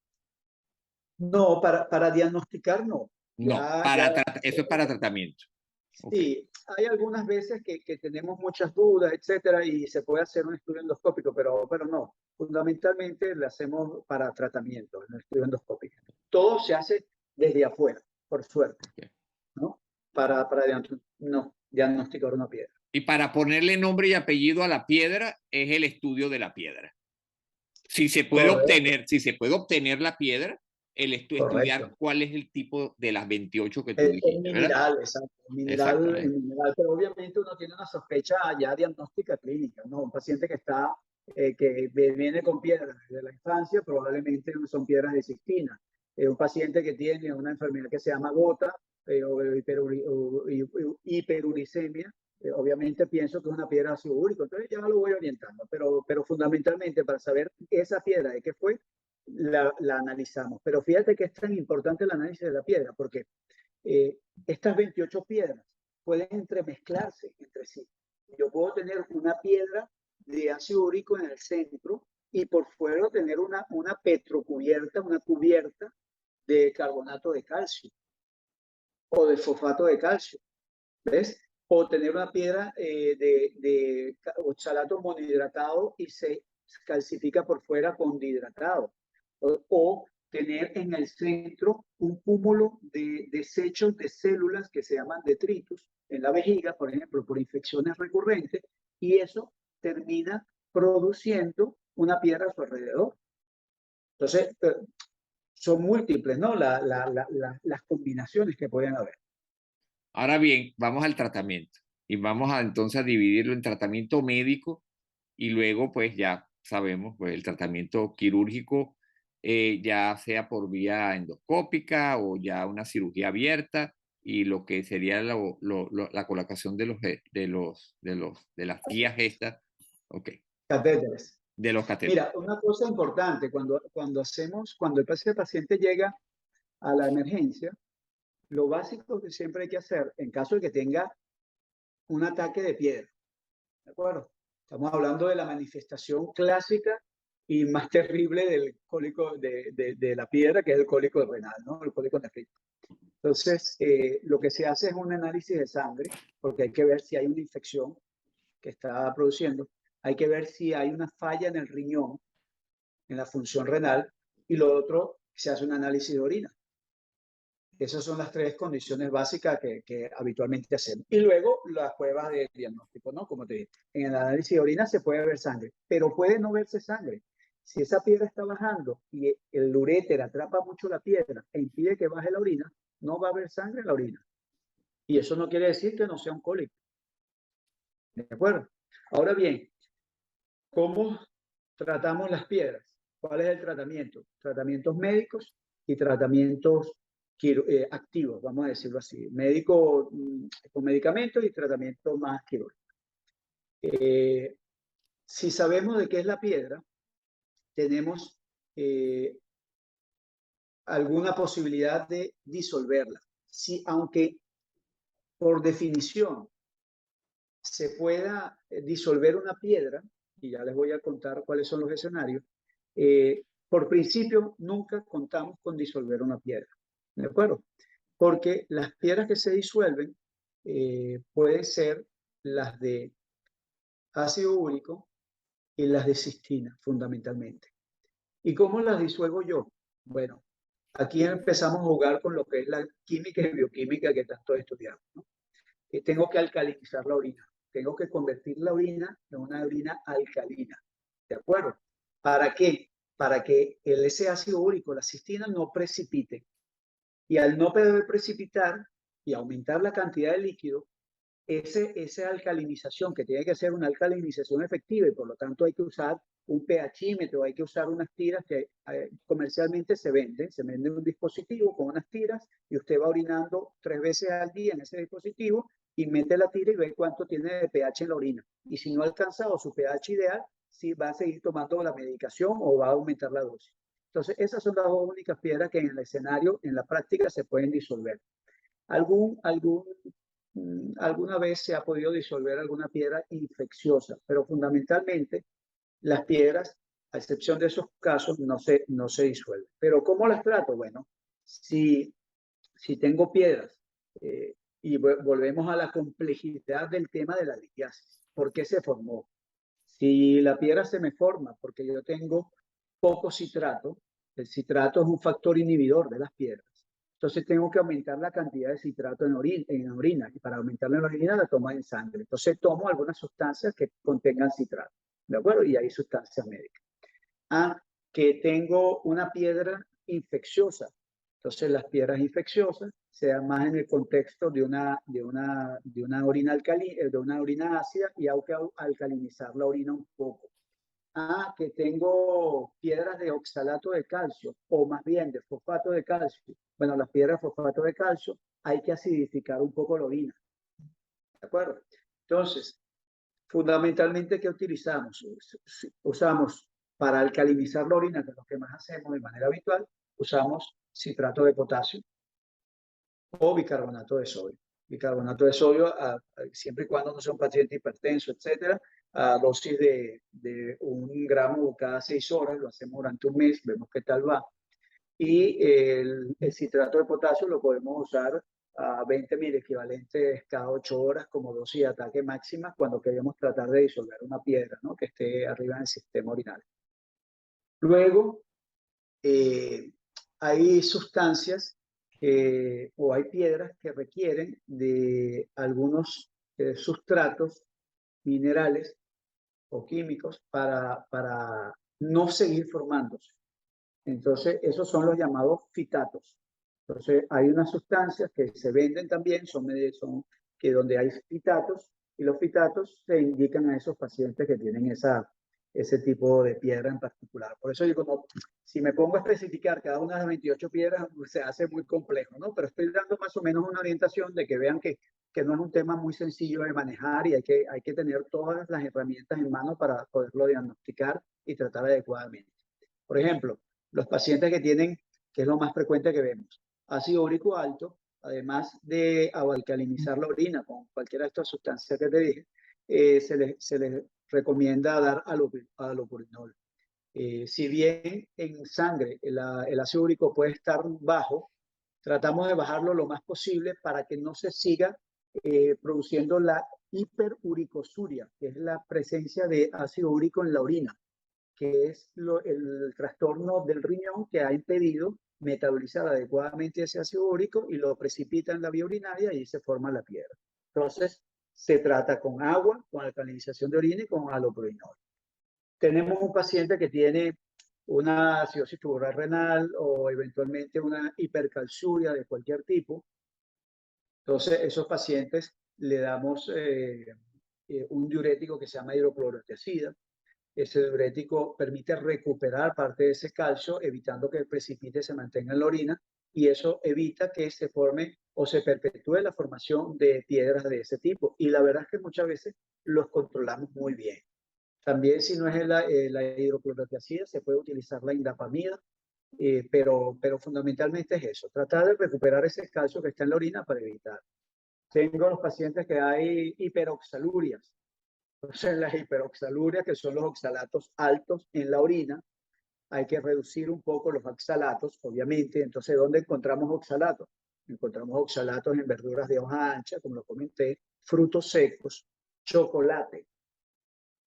No, para diagnosticar no. No, eso es para tratamiento. Okay. Sí, hay algunas veces que tenemos muchas dudas, etcétera, y se puede hacer un estudio endoscópico, pero no. Fundamentalmente lo hacemos para tratamiento, un estudio endoscópico. Todo se hace desde afuera, por suerte, Okay. ¿no? Para diagnosticar una piedra. Y para ponerle nombre y apellido a la piedra es el estudio de la piedra. Si se puede obtener la piedra, estudiar cuál es el tipo de las 28 que tú dijiste, ¿verdad? Mineral, exacto. Mineral, pero obviamente uno tiene una sospecha ya diagnóstica clínica, ¿no? Un paciente que viene con piedras desde la infancia, probablemente son piedras de cistina. Un paciente que tiene una enfermedad que se llama gota o hiperuricemia, obviamente pienso que es una piedra de ácido úrico, entonces ya lo voy orientando, pero fundamentalmente para saber esa piedra de qué fue, la analizamos. Pero fíjate que es tan importante el análisis de la piedra, porque estas 28 piedras pueden entremezclarse entre sí. Yo puedo tener una piedra de ácido úrico en el centro y por fuera tener una petrocubierta, una cubierta de carbonato de calcio o de fosfato de calcio, ¿ves? O tener una piedra de oxalato monohidratado y se calcifica por fuera con dihidratado. O tener en el centro un cúmulo de desechos de células que se llaman detritus en la vejiga, por ejemplo, por infecciones recurrentes, y eso termina produciendo una piedra a su alrededor. Entonces, son múltiples, ¿no? Las combinaciones que pueden haber. Ahora bien, vamos al tratamiento y vamos entonces a dividirlo en tratamiento médico y luego pues ya sabemos pues el tratamiento quirúrgico, ya sea por vía endoscópica o ya una cirugía abierta y lo que sería la colocación de las guías estas, okay, Catéteres. de los catéteres. Mira, una cosa importante, cuando el paciente llega a la emergencia, lo básico que siempre hay que hacer, en caso de que tenga un ataque de piedra, ¿de acuerdo? Estamos hablando de la manifestación clásica y más terrible del cólico de la piedra, que es el cólico renal, ¿no? El cólico nefrítico. Entonces, lo que se hace es un análisis de sangre, porque hay que ver si hay una infección que está produciendo, hay que ver si hay una falla en el riñón, en la función renal, y lo otro, se hace un análisis de orina. Esas son las tres condiciones básicas que habitualmente hacemos. Y luego las pruebas de diagnóstico, ¿no? Como te dije, en el análisis de orina se puede ver sangre, pero puede no verse sangre. Si esa piedra está bajando y el uréter atrapa mucho la piedra e impide que baje la orina, no va a haber sangre en la orina. Y eso no quiere decir que no sea un cólico. ¿De acuerdo? Ahora bien, ¿cómo tratamos las piedras? ¿Cuál es el tratamiento? Tratamientos médicos y tratamientos activos, vamos a decirlo así. Médico con medicamentos y tratamiento más quirúrgico. Si sabemos de qué es la piedra, tenemos alguna posibilidad de disolverla. Si, aunque por definición se pueda disolver una piedra, y ya les voy a contar cuáles son los escenarios, por principio nunca contamos con disolver una piedra, ¿de acuerdo? Porque las piedras que se disuelven pueden ser las de ácido úrico y las de cistina, fundamentalmente. ¿Y cómo las disuelvo yo? Bueno, aquí empezamos a jugar con lo que es la química y bioquímica que tanto estudiamos, ¿no? Que tengo que alcalinizar la orina. Tengo que convertir la orina en una orina alcalina. ¿De acuerdo? ¿Para qué? Para que ese ácido úrico, la cistina, no precipite. Y al no poder precipitar y aumentar la cantidad de líquido, esa alcalinización, que tiene que ser una alcalinización efectiva y por lo tanto hay que usar un pHímetro, hay que usar unas tiras que comercialmente se vende un dispositivo con unas tiras y usted va orinando 3 veces al día en ese dispositivo y mete la tira y ve cuánto tiene de pH en la orina. Y si no ha alcanzado su pH ideal, si va a seguir tomando la medicación o va a aumentar la dosis. Entonces, esas son las dos únicas piedras que en el escenario, en la práctica, se pueden disolver. Algún, algún alguna vez se ha podido disolver alguna piedra infecciosa, pero fundamentalmente las piedras, a excepción de esos casos, no se disuelven. Pero ¿cómo las trato? Bueno, si, si tengo piedras, y volvemos a la complejidad del tema de la litiasis. ¿Por qué se formó? Si la piedra se me forma porque yo tengo poco citrato, el citrato es un factor inhibidor de las piedras. Entonces tengo que aumentar la cantidad de citrato en orina y para aumentarla en la orina la tomo en sangre. Entonces tomo algunas sustancias que contengan citrato, ¿de acuerdo? Y hay sustancias médicas. Ah, que tengo una piedra infecciosa. Entonces las piedras infecciosas se dan más en el contexto de una orina de una orina ácida y hay que alcalinizar la orina un poco. Ah, que tengo piedras de oxalato de calcio o más bien de fosfato de calcio. Bueno, las piedras de fosfato de calcio hay que acidificar un poco la orina. ¿De acuerdo? Entonces, fundamentalmente, ¿qué utilizamos? Usamos para alcalinizar la orina, que es lo que más hacemos de manera habitual, usamos citrato de potasio o bicarbonato de sodio. Bicarbonato de sodio, siempre y cuando no sea un paciente hipertenso, etcétera, a dosis de 1 gramo cada 6 horas, lo hacemos durante un mes, vemos qué tal va. Y el citrato de potasio lo podemos usar a 20 mil equivalentes cada 8 horas como dosis de ataque máxima cuando queremos tratar de disolver una piedra, ¿no?, que esté arriba en el sistema urinario. Luego, hay sustancias o hay piedras que requieren de algunos sustratos minerales o químicos para no seguir formándose. Entonces, esos son los llamados fitatos. Entonces, hay unas sustancias que se venden también, son que donde hay fitatos, y los fitatos se indican a esos pacientes que tienen ese tipo de piedra en particular. Por eso yo como, si me pongo a especificar cada una de las 28 piedras, pues, se hace muy complejo, ¿no? Pero estoy dando más o menos una orientación de que vean que no es un tema muy sencillo de manejar y hay que tener todas las herramientas en mano para poderlo diagnosticar y tratar adecuadamente. Por ejemplo, los pacientes que tienen, que es lo más frecuente que vemos, ácido úrico alto, además de alcalinizar la orina con cualquiera de estas sustancias que te dije, se les recomienda dar alopurinol. Si bien en sangre el ácido úrico puede estar bajo, tratamos de bajarlo lo más posible para que no se siga produciendo la hiperuricosuria, que es la presencia de ácido úrico en la orina, que es el trastorno del riñón que ha impedido metabolizar adecuadamente ese ácido úrico y lo precipita en la vía urinaria y se forma la piedra. Entonces, se trata con agua, con alcalinización de orina y con alopurinol. Tenemos un paciente que tiene una acidosis tubular renal o eventualmente una hipercalciuria de cualquier tipo. Entonces, esos pacientes le damos un diurético que se llama hidroclorotiazida. Ese diurético permite recuperar parte de ese calcio, evitando que el precipite se mantenga en la orina, y eso evita que se forme o se perpetúe la formación de piedras de ese tipo. Y la verdad es que muchas veces los controlamos muy bien. También, si no es la hidroclorotiazida, se puede utilizar la indapamida, pero fundamentalmente es eso, tratar de recuperar ese calcio que está en la orina para evitar. Tengo los pacientes que hay hiperoxalurias. Entonces, las hiperoxalurias, que son los oxalatos altos en la orina, hay que reducir un poco los oxalatos, obviamente. Entonces, ¿dónde encontramos oxalatos? Encontramos oxalatos en verduras de hoja ancha, como lo comenté, frutos secos, chocolate.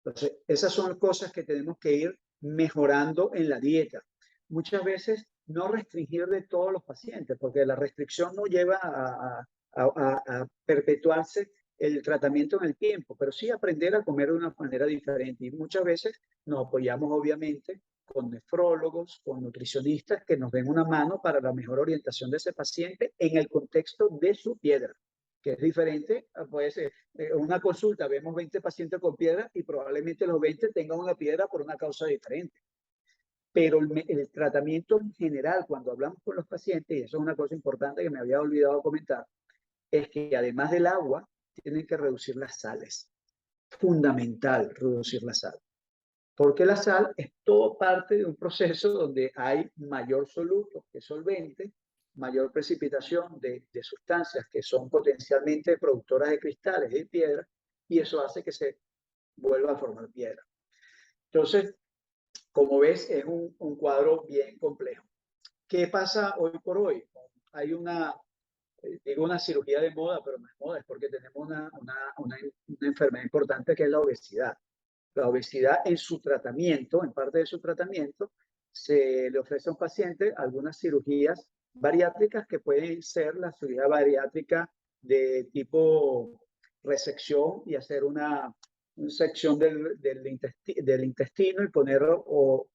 Entonces, esas son cosas que tenemos que ir mejorando en la dieta. Muchas veces no restringir de todos los pacientes, porque la restricción no lleva a perpetuarse el tratamiento en el tiempo, pero sí aprender a comer de una manera diferente. Y muchas veces nos apoyamos, obviamente, con nefrólogos, con nutricionistas que nos den una mano para la mejor orientación de ese paciente en el contexto de su piedra, que es diferente. Puede ser una consulta, vemos 20 pacientes con piedra y probablemente los 20 tengan una piedra por una causa diferente. Pero el tratamiento en general, cuando hablamos con los pacientes, y eso es una cosa importante que me había olvidado comentar, es que además del agua, tienen que reducir las sales. Fundamental reducir la sal. Porque la sal es todo parte de un proceso donde hay mayor soluto que solvente, mayor precipitación de sustancias que son potencialmente productoras de cristales y de piedra, y eso hace que se vuelva a formar piedra. Entonces, como ves, es un cuadro bien complejo. ¿Qué pasa hoy por hoy? Hay digo una cirugía de moda, pero no es moda, es porque tenemos una enfermedad importante que es la obesidad. La obesidad en su tratamiento, en parte de su tratamiento, se le ofrece a un paciente algunas cirugías bariátricas que pueden ser la cirugía bariátrica de tipo resección y hacer una sección del intestino y poner o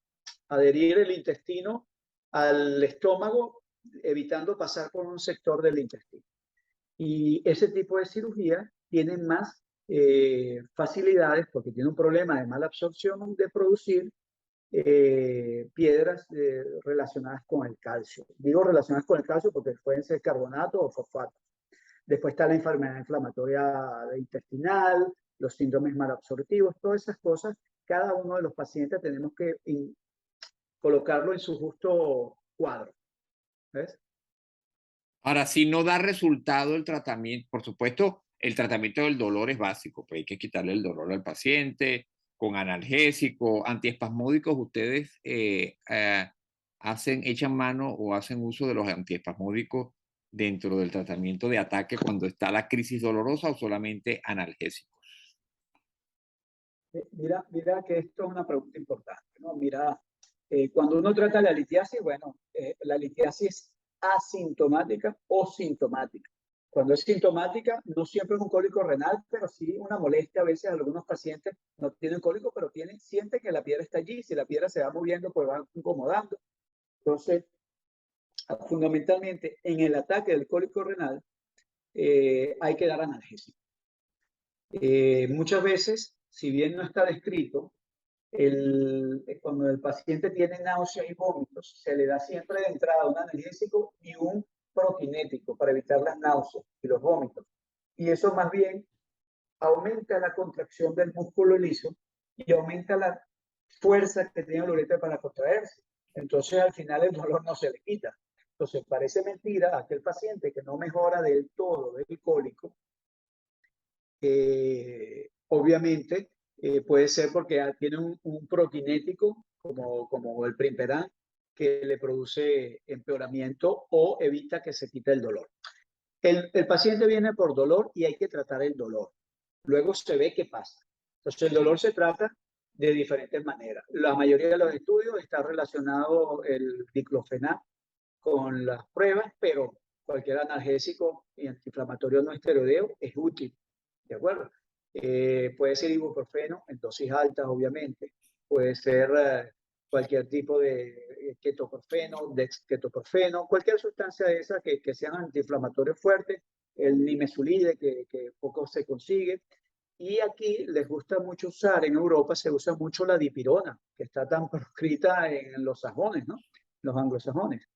adherir el intestino al estómago, evitando pasar por un sector del intestino. Y ese tipo de cirugía tiene más facilidades porque tiene un problema de mala absorción de producir piedras relacionadas con el calcio. Digo relacionadas con el calcio porque pueden ser carbonato o fosfato. Después está la enfermedad inflamatoria intestinal, los síndromes malabsortivos, todas esas cosas. Cada uno de los pacientes tenemos que colocarlo en su justo cuadro. ¿Ves? Ahora, si no da resultado el tratamiento, por supuesto, el tratamiento del dolor es básico, pues hay que quitarle el dolor al paciente con analgésicos, antiespasmódicos. ¿Ustedes echan mano o hacen uso de los antiespasmódicos dentro del tratamiento de ataque cuando está la crisis dolorosa o solamente analgésicos? Mira que esto es una pregunta importante, ¿no? Mira, cuando uno trata la litiasis, bueno, la litiasis es asintomática o sintomática. Cuando es sintomática, no siempre es un cólico renal, pero sí una molestia. A veces algunos pacientes no tienen cólico, pero sienten que la piedra está allí. Si la piedra se va moviendo, pues va incomodando. Entonces, fundamentalmente, en el ataque del cólico renal, hay que dar analgésico. Muchas veces, si bien no está descrito, cuando el paciente tiene náuseas y vómitos, se le da siempre de entrada un analgésico y un prokinético para evitar las náuseas y los vómitos. Y eso más bien aumenta la contracción del músculo liso y aumenta la fuerza que tiene el ureter para contraerse. Entonces, al final, el dolor no se le quita. Entonces, parece mentira aquel paciente que no mejora del todo del cólico. Obviamente, puede ser porque tiene un prokinético como el Primperan que le produce empeoramiento o evita que se quite el dolor. El paciente viene por dolor y hay que tratar el dolor. Luego se ve qué pasa. Entonces, el dolor se trata de diferentes maneras. La mayoría de los estudios está relacionado el diclofenac con las pruebas, pero cualquier analgésico y antiinflamatorio no esteroideo es útil. ¿De acuerdo? Puede ser ibuprofeno en dosis altas, obviamente. Puede ser cualquier tipo de ketoprofeno, dexketoprofeno, cualquier sustancia de esa que sean antiinflamatorios fuertes. El nimesulide, que poco se consigue. Y aquí les gusta mucho usar, en Europa se usa mucho la dipirona, que está tan proscrita en los sajones, ¿no? Los anglosajones.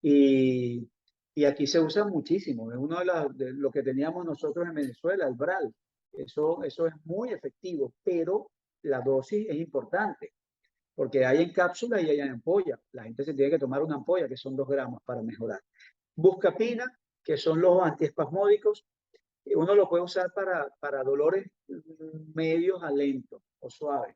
Y, y aquí se usa muchísimo. Es uno de lo que teníamos nosotros en Venezuela, el Bral. Eso es muy efectivo, pero la dosis es importante, porque hay en cápsula y hay en ampolla. La gente se tiene que tomar una ampolla, que son 2 gramos para mejorar. Buscapina, que son los antiespasmódicos, uno lo puede usar para dolores medios a lentos o suaves,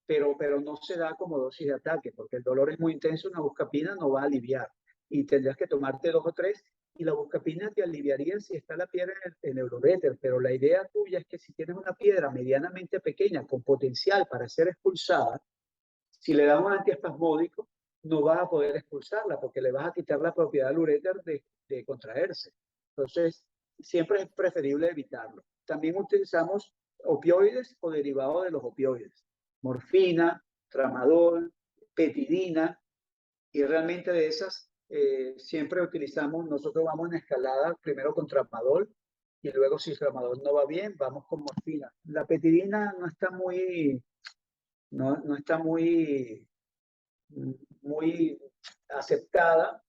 pero no se da como dosis de ataque, porque el dolor es muy intenso, una buscapina no va a aliviar y tendrás que tomarte 2 o 3 y la buscapina te aliviaría si está la piedra en el ureter, pero la idea tuya es que si tienes una piedra medianamente pequeña con potencial para ser expulsada, si le das un antiespasmódico, no vas a poder expulsarla porque le vas a quitar la propiedad al uréter de contraerse. Entonces, siempre es preferible evitarlo. También utilizamos opioides o derivados de los opioides, morfina, tramadol, petidina, y realmente de esas siempre utilizamos, nosotros vamos en escalada primero con tramadol y luego si el tramadol no va bien, vamos con morfina. La petidina no está muy aceptada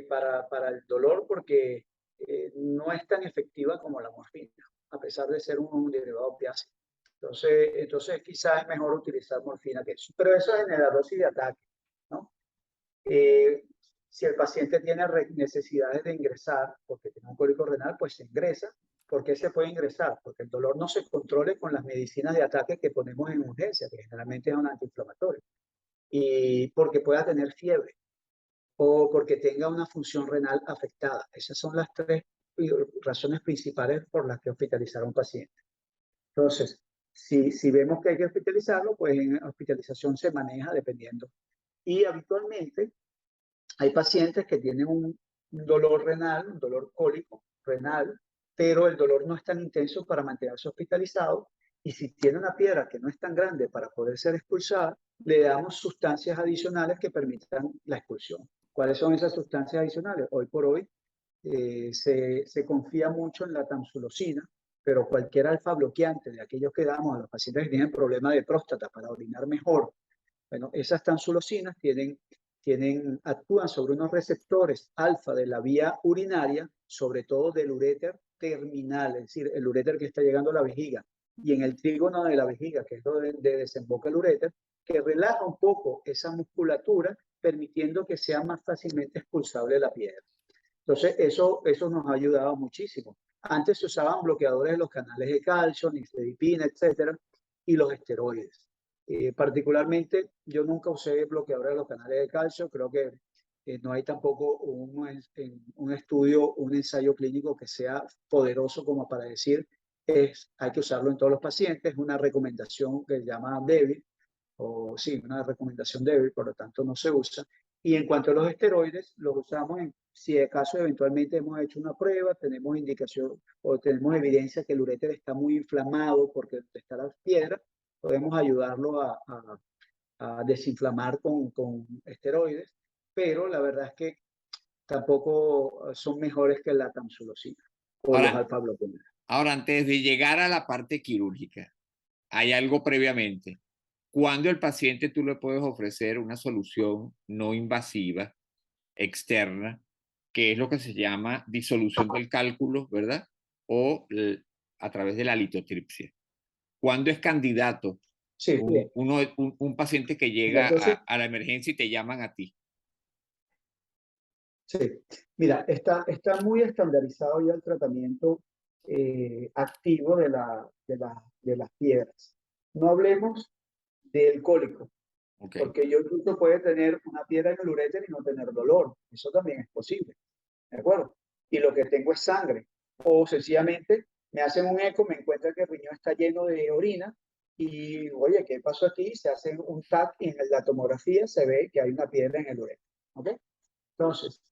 para el dolor porque no es tan efectiva como la morfina, a pesar de ser un derivado opiáceo. Entonces quizás es mejor utilizar morfina que eso. Pero eso es en la dosis de ataque, ¿no? Si el paciente tiene necesidades de ingresar porque tiene un cólico renal, pues se ingresa. ¿Por qué se puede ingresar? Porque el dolor no se controle con las medicinas de ataque que ponemos en urgencia, que generalmente es un antiinflamatorio, y porque pueda tener fiebre o porque tenga una función renal afectada. Esas son las tres razones principales por las que hospitalizar a un paciente. Entonces, si vemos que hay que hospitalizarlo, pues en hospitalización se maneja dependiendo. Y habitualmente hay pacientes que tienen un dolor renal, un dolor cólico renal, pero el dolor no es tan intenso para mantenerse hospitalizado. Y si tiene una piedra que no es tan grande para poder ser expulsada, le damos sustancias adicionales que permitan la expulsión. ¿Cuáles son esas sustancias adicionales? Hoy por hoy se confía mucho en la tamsulosina, pero cualquier alfa bloqueante de aquellos que damos a los pacientes que tienen problemas de próstata para orinar mejor, bueno, esas tamsulosinas actúan sobre unos receptores alfa de la vía urinaria, sobre todo del uréter terminal, es decir, el uréter que está llegando a la vejiga, y en el trígono de la vejiga, que es donde desemboca el uréter, que relaja un poco esa musculatura, permitiendo que sea más fácilmente expulsable la piedra. Entonces, eso nos ha ayudado muchísimo. Antes se usaban bloqueadores de los canales de calcio, nifedipina, etcétera, y los esteroides. Particularmente, yo nunca usé bloqueadores de los canales de calcio. Creo que no hay tampoco un estudio, un ensayo clínico que sea poderoso como para decir hay que usarlo en todos los pacientes. Es una recomendación que se llama débil, o sí, una recomendación débil, por lo tanto no se usa. Y en cuanto a los esteroides, los usamos si acaso eventualmente hemos hecho una prueba, tenemos indicación o tenemos evidencia que el uréter está muy inflamado porque está la piedra, podemos ayudarlo a desinflamar con esteroides, pero la verdad es que tampoco son mejores que la tamsulosina o los Ahora, alfa-bloqueadores. ahora, antes de llegar a la parte quirúrgica, hay algo previamente. Cuando el paciente tú le puedes ofrecer una solución no invasiva externa, que es lo que se llama disolución del cálculo, ¿verdad? O a través de la litotripsia. ¿Cuándo es candidato Sí, bien. un paciente que Mira, llega entonces, a la emergencia y te llaman a ti? sí, mira, está muy estandarizado ya el tratamiento activo de las piedras. No hablemos del cólico, Okay. porque yo incluso puede tener una piedra en el uréter y no tener dolor. Eso también es posible, ¿de acuerdo? Y lo que tengo es sangre. O sencillamente me hacen un eco, me encuentran que el riñón está lleno de orina y, oye, ¿qué pasó aquí? Se hace un TAC y en la tomografía se ve que hay una piedra en el uréter. ¿Ok? Entonces,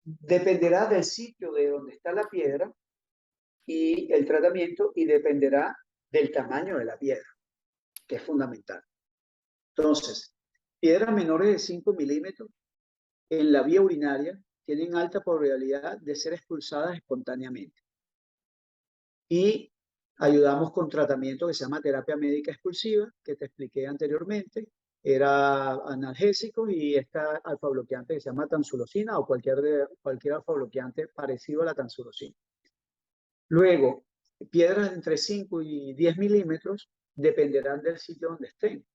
dependerá del sitio de donde está la piedra y el tratamiento y dependerá del tamaño de la piedra, que es fundamental. Entonces, piedras menores de 5 milímetros en la vía urinaria tienen alta probabilidad de ser expulsadas espontáneamente. Y ayudamos con tratamiento que se llama terapia médica expulsiva, que te expliqué anteriormente. Era analgésico y esta alfa bloqueante que se llama tamsulosina o cualquier alfa bloqueante parecido a la tamsulosina. Luego, piedras de entre 5 y 10 milímetros dependerán del sitio donde estén,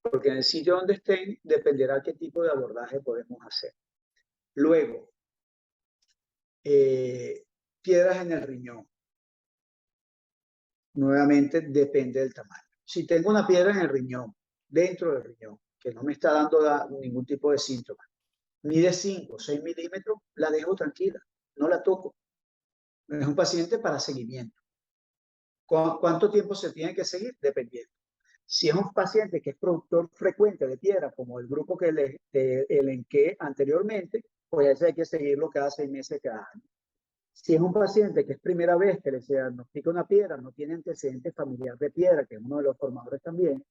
porque en el sitio donde estén dependerá qué tipo de abordaje podemos hacer. Luego, piedras en el riñón. Nuevamente depende del tamaño. Si tengo una piedra en el riñón, dentro del riñón, que no me está dando ningún tipo de síntoma, mide 5 o 6 milímetros, la dejo tranquila, no la toco. Es un paciente para seguimiento. ¿Cuánto tiempo se tiene que seguir? Dependiendo. Si es un paciente que es productor frecuente de piedra, como el grupo que le elenqué anteriormente, pues ese hay que seguirlo cada 6 meses, cada año. Si es un paciente que es primera vez que le se diagnostica una piedra, no tiene antecedentes familiar de piedra, que es uno de los formadores también,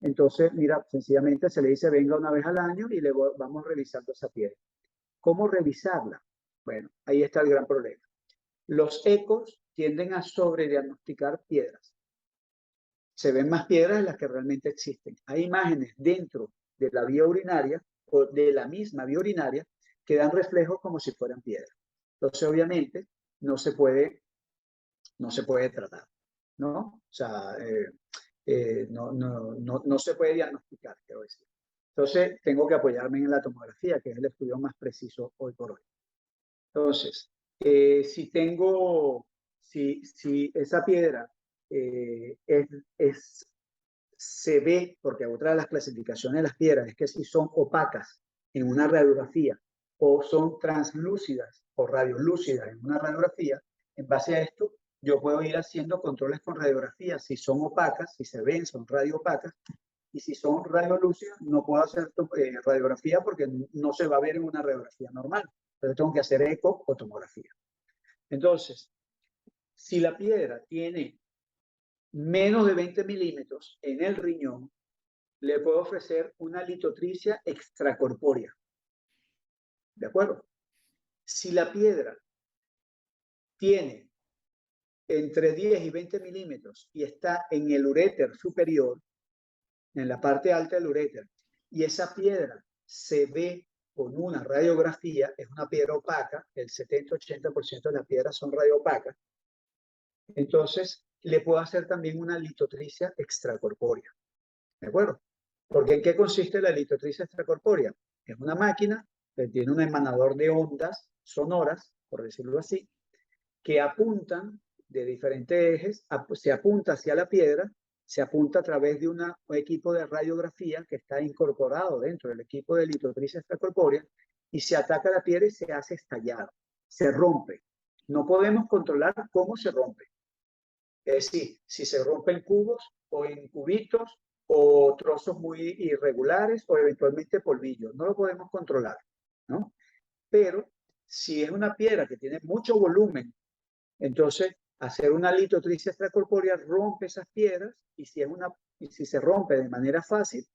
entonces, mira, sencillamente se le dice venga una vez al año y le vamos revisando esa piedra. ¿Cómo revisarla? Bueno, ahí está el gran problema. Los ecos tienden a sobrediagnosticar piedras. Se ven más piedras de las que realmente existen. Hay imágenes dentro de la vía urinaria o de la misma vía urinaria que dan reflejos como si fueran piedras. Entonces, obviamente, no se puede tratar, ¿no? O sea, no se puede diagnosticar, quiero decir. Entonces, tengo que apoyarme en la tomografía, que es el estudio más preciso hoy por hoy. Entonces, si esa piedra se ve, porque otra de las clasificaciones de las piedras es que si son opacas en una radiografía o son translúcidas o radiolúcidas en una radiografía, en base a esto yo puedo ir haciendo controles con radiografía. Si son opacas, si se ven, son radioopacas, y si son radiolúcidas, no puedo hacer radiografía porque no se va a ver en una radiografía normal. Entonces tengo que hacer eco o tomografía. Entonces, si la piedra tiene menos de 20 milímetros en el riñón, le puedo ofrecer una litotricia extracorpórea. ¿De acuerdo? Si la piedra tiene entre 10 y 20 milímetros y está en el uréter superior, en la parte alta del uréter, y esa piedra se ve con una radiografía, es una piedra opaca, el 70-80% de las piedras son radioopacas, entonces le puedo hacer también una litotricia extracorpórea. ¿De acuerdo? Porque ¿en qué consiste la litotricia extracorpórea? Es una máquina que tiene un emanador de ondas sonoras, por decirlo así, que apuntan de diferentes ejes, se apunta hacia la piedra, se apunta a través de un equipo de radiografía que está incorporado dentro del equipo de litotricia extracorpórea y se ataca la piedra y se hace estallar, se rompe. No podemos controlar cómo se rompe. Es decir, si se rompe en cubos o en cubitos o trozos muy irregulares o eventualmente polvillos. No lo podemos controlar, ¿no? Pero si es una piedra que tiene mucho volumen, entonces hacer una litotricia extracorpórea rompe esas piedras y si se rompe de manera fácil,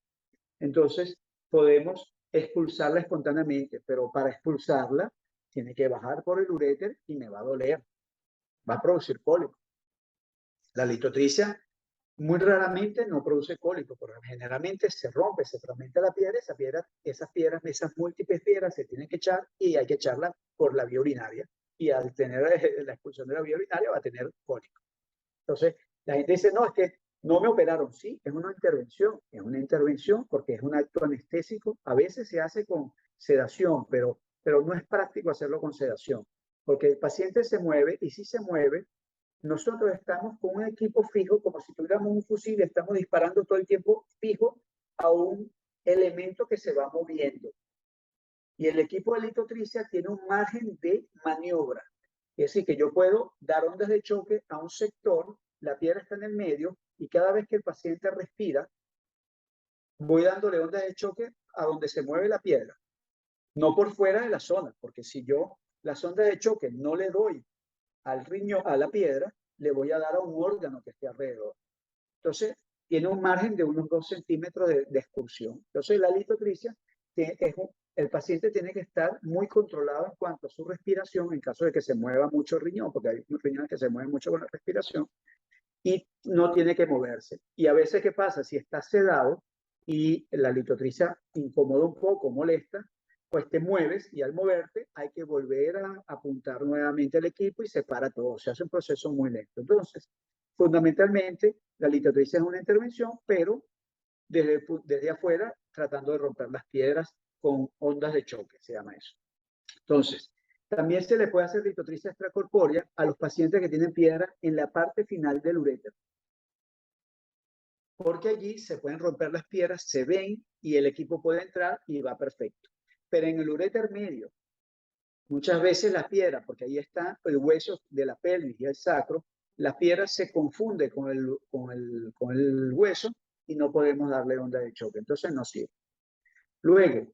entonces podemos expulsarla espontáneamente, pero para expulsarla tiene que bajar por el uréter y me va a doler, va a producir cólico. La litotricia muy raramente no produce cólico, pero generalmente se rompe, se fragmenta la piedra, esas múltiples piedras se tienen que echar y hay que echarlas por la vía urinaria. Y al tener la expulsión de la vía urinaria va a tener cólico. Entonces, la gente dice, no, es que no me operaron. Sí, es una intervención porque es un acto anestésico. A veces se hace con sedación, pero no es práctico hacerlo con sedación, porque el paciente se mueve y si se mueve, nosotros estamos con un equipo fijo, como si tuviéramos un fusil, estamos disparando todo el tiempo fijo a un elemento que se va moviendo. Y el equipo de litotricia tiene un margen de maniobra. Es decir, que yo puedo dar ondas de choque a un sector, la piedra está en el medio, y cada vez que el paciente respira, voy dándole ondas de choque a donde se mueve la piedra. No por fuera de la zona, porque si yo las ondas de choque no le doy al riñón, a la piedra, le voy a dar a un órgano que esté alrededor. Entonces, tiene un margen de unos 2 centímetros de excursión. Entonces, la litotricia, el paciente tiene que estar muy controlado en cuanto a su respiración en caso de que se mueva mucho el riñón, porque hay riñones que se mueven mucho con la respiración, y no tiene que moverse. Y a veces, ¿qué pasa? Si está sedado y la litotricia incomoda un poco, molesta, pues te mueves y al moverte hay que volver a apuntar nuevamente el equipo y se para todo. Se hace un proceso muy lento. Entonces, fundamentalmente, la litotricia es una intervención, pero desde afuera, tratando de romper las piedras con ondas de choque, se llama eso. Entonces, también se le puede hacer litotricia extracorpórea a los pacientes que tienen piedra en la parte final del uréter, porque allí se pueden romper las piedras, se ven y el equipo puede entrar y va perfecto. Pero en el uréter medio, muchas veces la piedra, porque ahí está el hueso de la pelvis y el sacro, la piedra se confunde con el hueso y no podemos darle onda de choque. Entonces no sirve. Luego,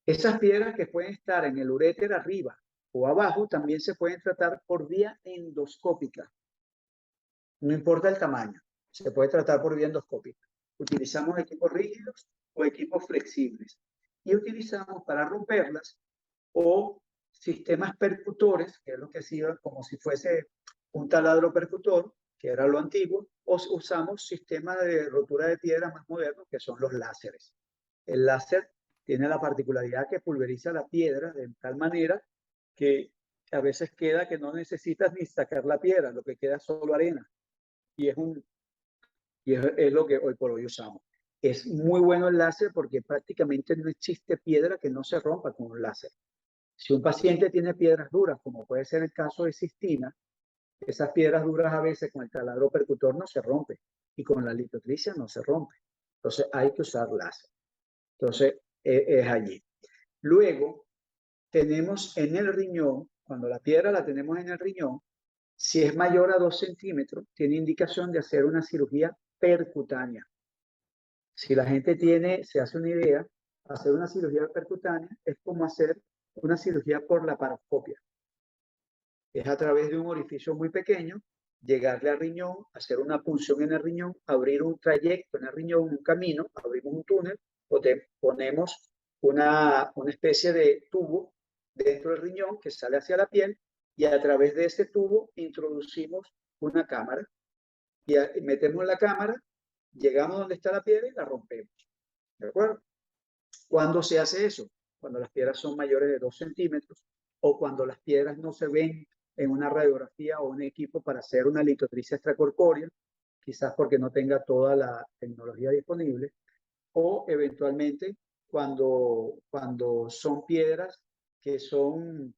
esas piedras que pueden estar en el uréter arriba o abajo también se pueden tratar por vía endoscópica. No importa el tamaño, se puede tratar por vía endoscópica. Utilizamos equipos rígidos o equipos flexibles. Y utilizamos para romperlas o sistemas percutores, que es lo que hacía como si fuese un taladro percutor, que era lo antiguo, o usamos sistemas de rotura de piedra más modernos, que son los láseres. El láser tiene la particularidad que pulveriza la piedra de tal manera que a veces queda que no necesitas ni sacar la piedra, lo que queda es solo arena. Y es lo que hoy por hoy usamos. Es muy bueno el láser porque prácticamente no existe piedra que no se rompa con un láser. Si un paciente tiene piedras duras, como puede ser el caso de cistina, esas piedras duras a veces con el taladro percutor no se rompen y con la litotricia no se rompe. Entonces hay que usar láser. Entonces es allí. Luego tenemos en el riñón, cuando la piedra la tenemos en el riñón, si es mayor a 2 centímetros, tiene indicación de hacer una cirugía percutánea. Si la gente se hace una idea, hacer una cirugía percutánea es como hacer una cirugía por laparoscopia. Es a través de un orificio muy pequeño, llegarle al riñón, hacer una punción en el riñón, abrir un trayecto en el riñón, un camino, abrimos un túnel, ponemos una especie de tubo dentro del riñón que sale hacia la piel y a través de ese tubo introducimos una cámara y metemos la cámara, llegamos donde está la piedra y la rompemos. ¿De acuerdo? ¿Cuándo se hace eso? Cuando las piedras son mayores de 2 centímetros o cuando las piedras no se ven en una radiografía o un equipo para hacer una litotricia extracorpórea, quizás porque no tenga toda la tecnología disponible, o eventualmente cuando son piedras que son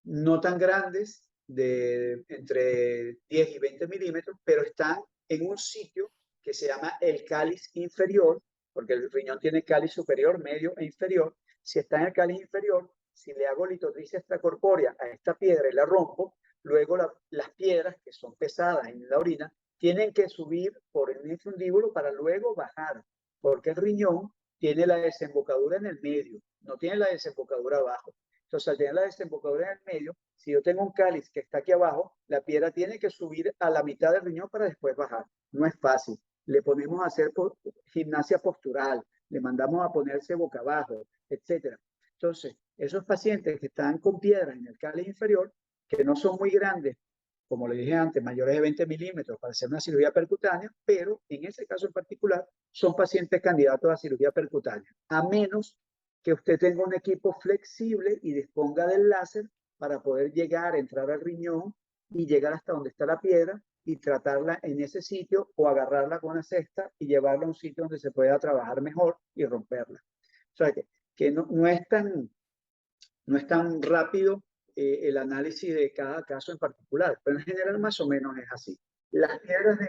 no tan grandes, de entre 10 y 20 milímetros, pero están en un sitio que se llama el cáliz inferior, porque el riñón tiene cáliz superior, medio e inferior. Si está en el cáliz inferior, si le hago litotricia extracorpórea a esta piedra y la rompo, luego las piedras que son pesadas en la orina tienen que subir por el infundíbulo para luego bajar, porque el riñón tiene la desembocadura en el medio, no tiene la desembocadura abajo. Entonces, al tener la desembocadura en el medio, si yo tengo un cáliz que está aquí abajo, la piedra tiene que subir a la mitad del riñón para después bajar. No es fácil. Le ponemos a hacer gimnasia postural, le mandamos a ponerse boca abajo, etc. Entonces, esos pacientes que están con piedras en el cáliz inferior, que no son muy grandes, como le dije antes, mayores de 20 milímetros para hacer una cirugía percutánea, pero en ese caso en particular son pacientes candidatos a cirugía percutánea, a menos que usted tenga un equipo flexible y disponga del láser para poder llegar, entrar al riñón y llegar hasta donde está la piedra y tratarla en ese sitio o agarrarla con una cesta y llevarla a un sitio donde se pueda trabajar mejor y romperla. O sea, que no es tan rápido el análisis de cada caso en particular, pero en general más o menos es así. Las piedras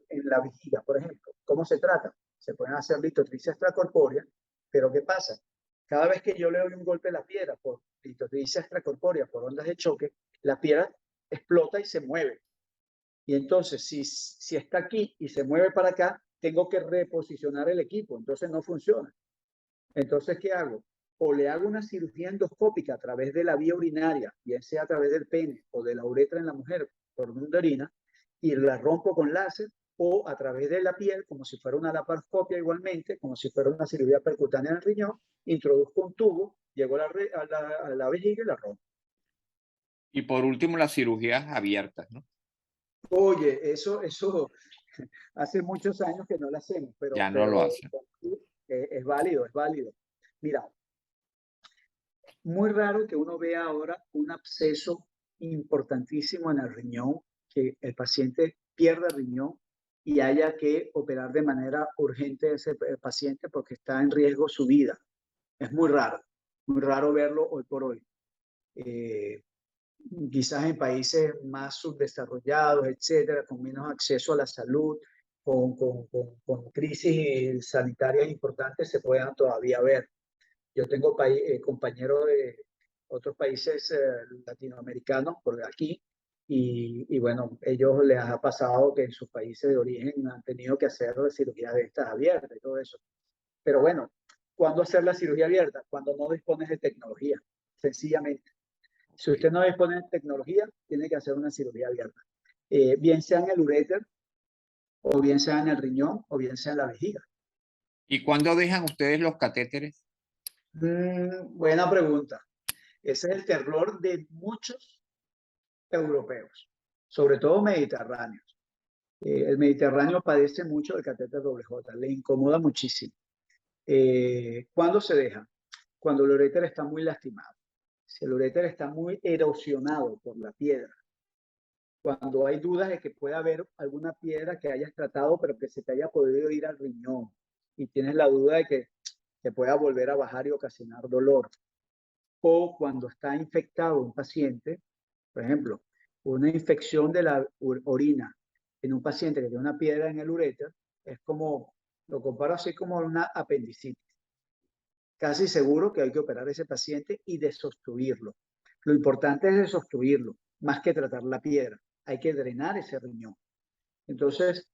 en la vejiga, por ejemplo, ¿cómo se tratan? Se pueden hacer litotricia extracorpórea, pero ¿qué pasa? Cada vez que yo le doy un golpe a la piedra por litotricia extracorpórea, por ondas de choque, la piedra explota y se mueve. Y entonces, si está aquí y se mueve para acá, tengo que reposicionar el equipo, entonces no funciona. Entonces, ¿qué hago? O le hago una cirugía endoscópica a través de la vía urinaria, bien sea a través del pene o de la uretra en la mujer por donde orina, y la rompo con láser, o a través de la piel, como si fuera una laparoscopia igualmente, como si fuera una cirugía percutánea en el riñón, introduzco un tubo, llego a la vejiga y la rompo. Y por último, las cirugías abiertas, ¿no? Oye, eso hace muchos años que no lo hacemos, Ya no lo pero hacen. es válido, es válido. Mira, muy raro que uno vea ahora un absceso importantísimo en el riñón, que el paciente pierda el riñón y haya que operar de manera urgente a ese paciente porque está en riesgo su vida. Es muy raro verlo hoy por hoy. Eh, Quizás en países más subdesarrollados, etcétera, con menos acceso a la salud, con crisis sanitarias importantes, se puedan todavía ver. Yo tengo compañeros de otros países latinoamericanos por aquí y bueno, ellos les ha pasado que en sus países de origen han tenido que hacer cirugías de estas abiertas y todo eso. Pero bueno, ¿cuándo hacer la cirugía abierta? Cuando no dispones de tecnología, sencillamente. Si Ok. usted no dispone de tecnología, tiene que hacer una cirugía abierta. Bien sea en el uréter, o bien sea en el riñón, o bien sea en la vejiga. ¿Y cuándo dejan ustedes los catéteres? Buena pregunta. Ese es el terror de muchos europeos, sobre todo mediterráneos. El Mediterráneo padece mucho del catéter doble J, le incomoda muchísimo. ¿Cuándo se deja? Cuando el uréter está muy lastimado. Si el uréter está muy erosionado por la piedra, cuando hay dudas de que pueda haber alguna piedra que hayas tratado pero que se te haya podido ir al riñón y tienes la duda de que te pueda volver a bajar y ocasionar dolor, o cuando está infectado un paciente, por ejemplo, una infección de la orina en un paciente que tiene una piedra en el uréter, es como, lo comparo así como una apendicitis. Casi seguro que hay que operar a ese paciente y desobstruirlo. Lo importante es desobstruirlo, más que tratar la piedra. Hay que drenar ese riñón. Entonces,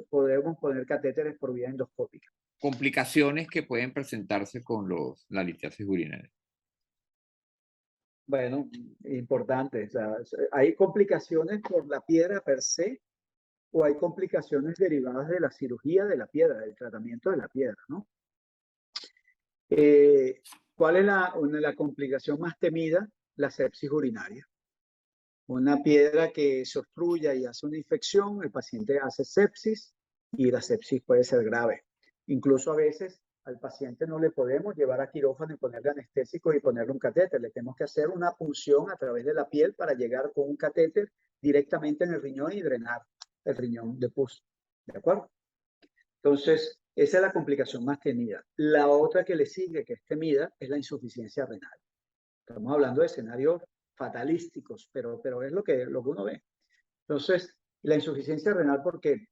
podemos poner catéteres por vía endoscópica. Complicaciones que pueden presentarse con la litiasis urinaria. Bueno, importante. O sea, hay complicaciones por la piedra per se o hay complicaciones derivadas de la cirugía de la piedra, del tratamiento de la piedra, ¿no? Eh, ¿Cuál es la complicación más temida? La sepsis urinaria. Una piedra que se obstruya y hace una infección, el paciente hace sepsis y la sepsis puede ser grave. Incluso a veces al paciente no le podemos llevar a quirófano y ponerle anestésicos y ponerle un catéter. Le tenemos que hacer una punción a través de la piel para llegar con un catéter directamente en el riñón y drenar el riñón de pus. ¿De acuerdo? Entonces, esa es la complicación más temida. La otra que le sigue, que es temida, es la insuficiencia renal. Estamos hablando de escenarios fatalísticos, pero es lo que uno ve. Entonces, la insuficiencia renal, porque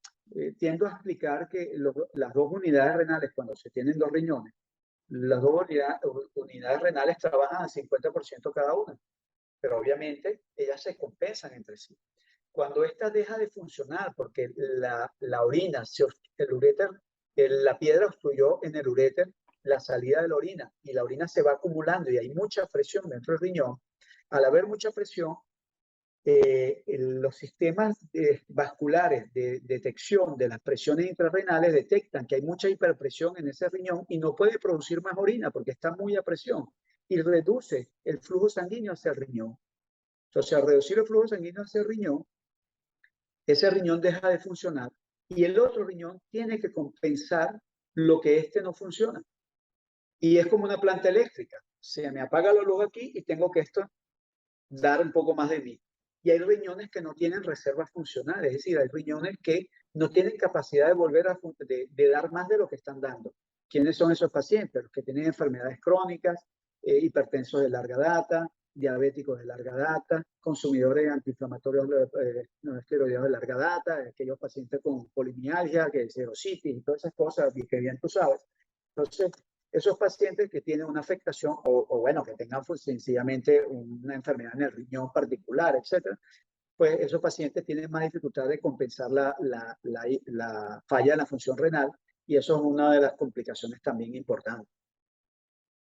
tiendo a explicar que las dos unidades renales, cuando se tienen dos riñones, las dos unidades renales trabajan al 50% cada una, pero obviamente ellas se compensan entre sí. Cuando esta deja de funcionar, porque la orina, el uréter, la piedra obstruyó en el uréter la salida de la orina y la orina se va acumulando y hay mucha presión dentro del riñón, al haber mucha presión, los sistemas vasculares de detección de las presiones intrarrenales detectan que hay mucha hiperpresión en ese riñón y no puede producir más orina porque está muy a presión y reduce el flujo sanguíneo hacia el riñón. Entonces, al reducir el flujo sanguíneo hacia el riñón, ese riñón deja de funcionar y el otro riñón tiene que compensar lo que este no funciona. Y es como una planta eléctrica. Se me apaga la luz aquí y tengo que esto dar un poco más de mí. Y hay riñones que no tienen reservas funcionales, es decir, hay riñones que no tienen capacidad de volver de dar más de lo que están dando. ¿Quiénes son esos pacientes? Los que tienen enfermedades crónicas, hipertensos de larga data, diabéticos de larga data, consumidores antiinflamatorios no esteroideos de larga data, aquellos pacientes con polimialgia, que es serositis y todas esas cosas que bien tú sabes. Entonces, esos pacientes que tienen una afectación o bueno, que tengan sencillamente una enfermedad en el riñón particular, etcétera, pues esos pacientes tienen más dificultad de compensar la falla en la función renal y eso es una de las complicaciones también importantes.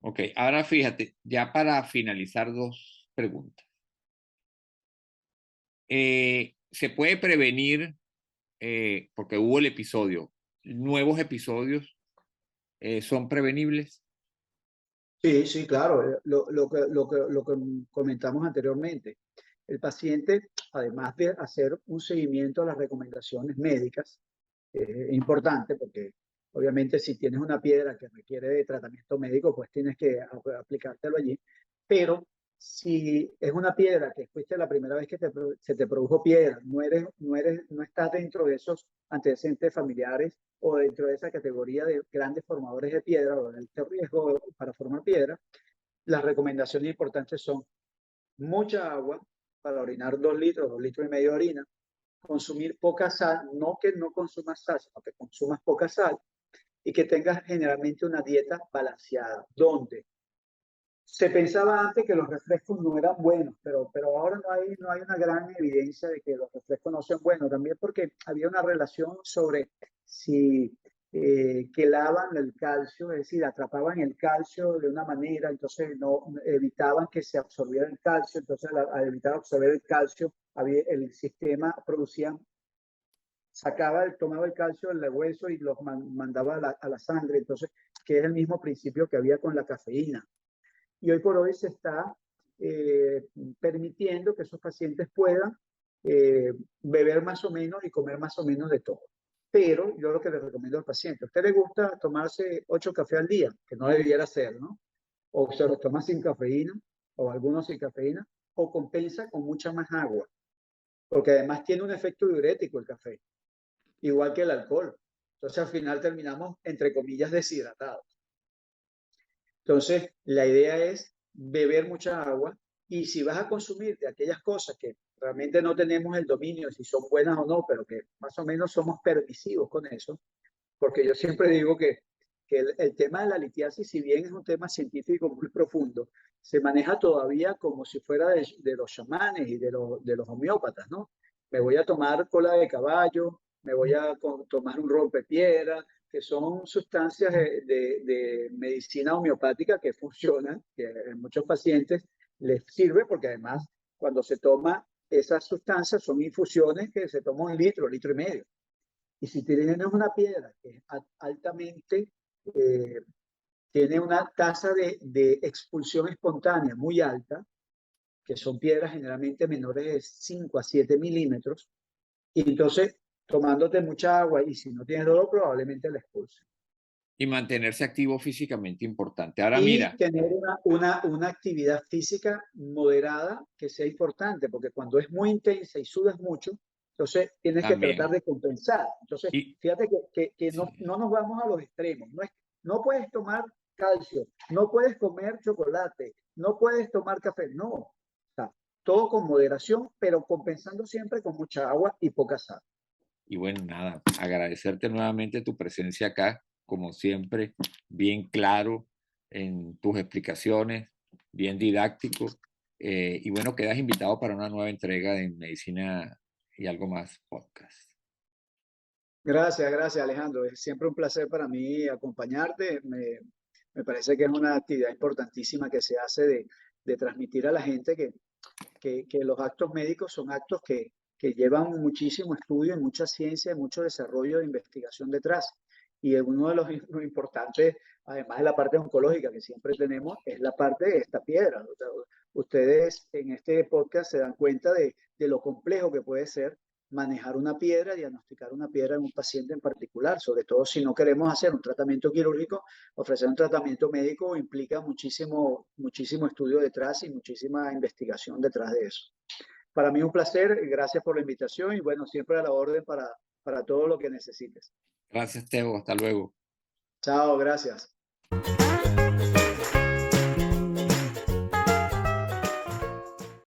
Ok, ahora fíjate, ya para finalizar, dos preguntas. ¿Se puede prevenir, porque hubo el episodio, nuevos episodios son prevenibles? Sí, sí, claro, lo que comentamos anteriormente. El paciente, además de hacer un seguimiento a las recomendaciones médicas, es importante porque obviamente si tienes una piedra que requiere de tratamiento médico, pues tienes que aplicártelo allí. Pero si es una piedra que fuiste la primera vez que se te produjo piedra, no estás dentro de esos antecedentes familiares o dentro de esa categoría de grandes formadores de piedra o de alto riesgo para formar piedra, las recomendaciones importantes son mucha agua para orinar 2 litros, 2,5 litros de orina, consumir poca sal, no que no consumas sal, sino que consumas poca sal y que tengas generalmente una dieta balanceada, donde Se pensaba antes que los refrescos no eran buenos, pero ahora no hay una gran evidencia de que los refrescos no sean buenos, también porque había una relación sobre si quelaban el calcio, es decir, atrapaban el calcio de una manera, entonces no evitaban que se absorbiera el calcio, entonces al evitar absorber el calcio, el sistema producía, tomaba el calcio del hueso y lo mandaba a la sangre, entonces, que es el mismo principio que había con la cafeína. Y hoy por hoy se está eh, permitiendo que esos pacientes puedan beber más o menos y comer más o menos de todo. Pero yo lo que le recomiendo al paciente, ¿a usted le gusta tomarse 8 cafés al día? Que no debiera ser, ¿no? O se los toma sin cafeína, o algunos sin cafeína, o compensa con mucha más agua, porque además tiene un efecto diurético el café, igual que el alcohol. Entonces al final terminamos, entre comillas, deshidratados. Entonces, la idea es beber mucha agua y si vas a consumir de aquellas cosas que realmente no tenemos el dominio si son buenas o no, pero que más o menos somos permisivos con eso, porque yo siempre digo que el tema de la litiasis, si bien es un tema científico muy profundo, se maneja todavía como si fuera de los chamanes y de los homeópatas, ¿no? Me voy a tomar cola de caballo, me voy a tomar un rompepiedra, que son sustancias de medicina homeopática que funcionan, que en muchos pacientes les sirve porque además cuando se toma esas sustancias son infusiones que se toma 1 litro, 1,5 litros. Y si tienes una piedra que es altamente, eh, tiene una tasa de expulsión espontánea muy alta, que son piedras generalmente menores de 5 a 7 milímetros, y entonces tomándote mucha agua y si no tienes dolor probablemente la expulse. Y mantenerse activo físicamente importante. Ahora Y mira, tener una actividad física moderada que sea importante, porque cuando es muy intensa y sudas mucho, entonces tienes que tratar también. de compensar. Entonces, Y fíjate que sí, no nos vamos a los extremos. No puedes tomar calcio, no puedes comer chocolate, no puedes tomar café, no. O sea, todo con moderación, pero compensando siempre con mucha agua y poca sal. y bueno, nada, agradecerte nuevamente tu presencia acá, como siempre, bien claro en tus explicaciones, bien didáctico. Y bueno, quedas invitado para una nueva entrega de Medicina y algo más podcast. Gracias, Alejandro. Es siempre un placer para mí acompañarte. Me parece que es una actividad importantísima que se hace de transmitir a la gente que los actos médicos son actos que llevan muchísimo estudio y mucha ciencia y mucho desarrollo de investigación detrás. Y uno de los lo importantes, además de la parte oncológica que siempre tenemos, es la parte de esta piedra. O sea, ustedes en este podcast se dan cuenta de lo complejo que puede ser manejar una piedra, diagnosticar una piedra en un paciente en particular, sobre todo si no queremos hacer un tratamiento quirúrgico, ofrecer un tratamiento médico implica muchísimo estudio detrás y muchísima investigación detrás de eso. Para mí un placer, gracias por la invitación y bueno, siempre a la orden para todo lo que necesites. Gracias, Teo. Hasta luego. Chao, gracias.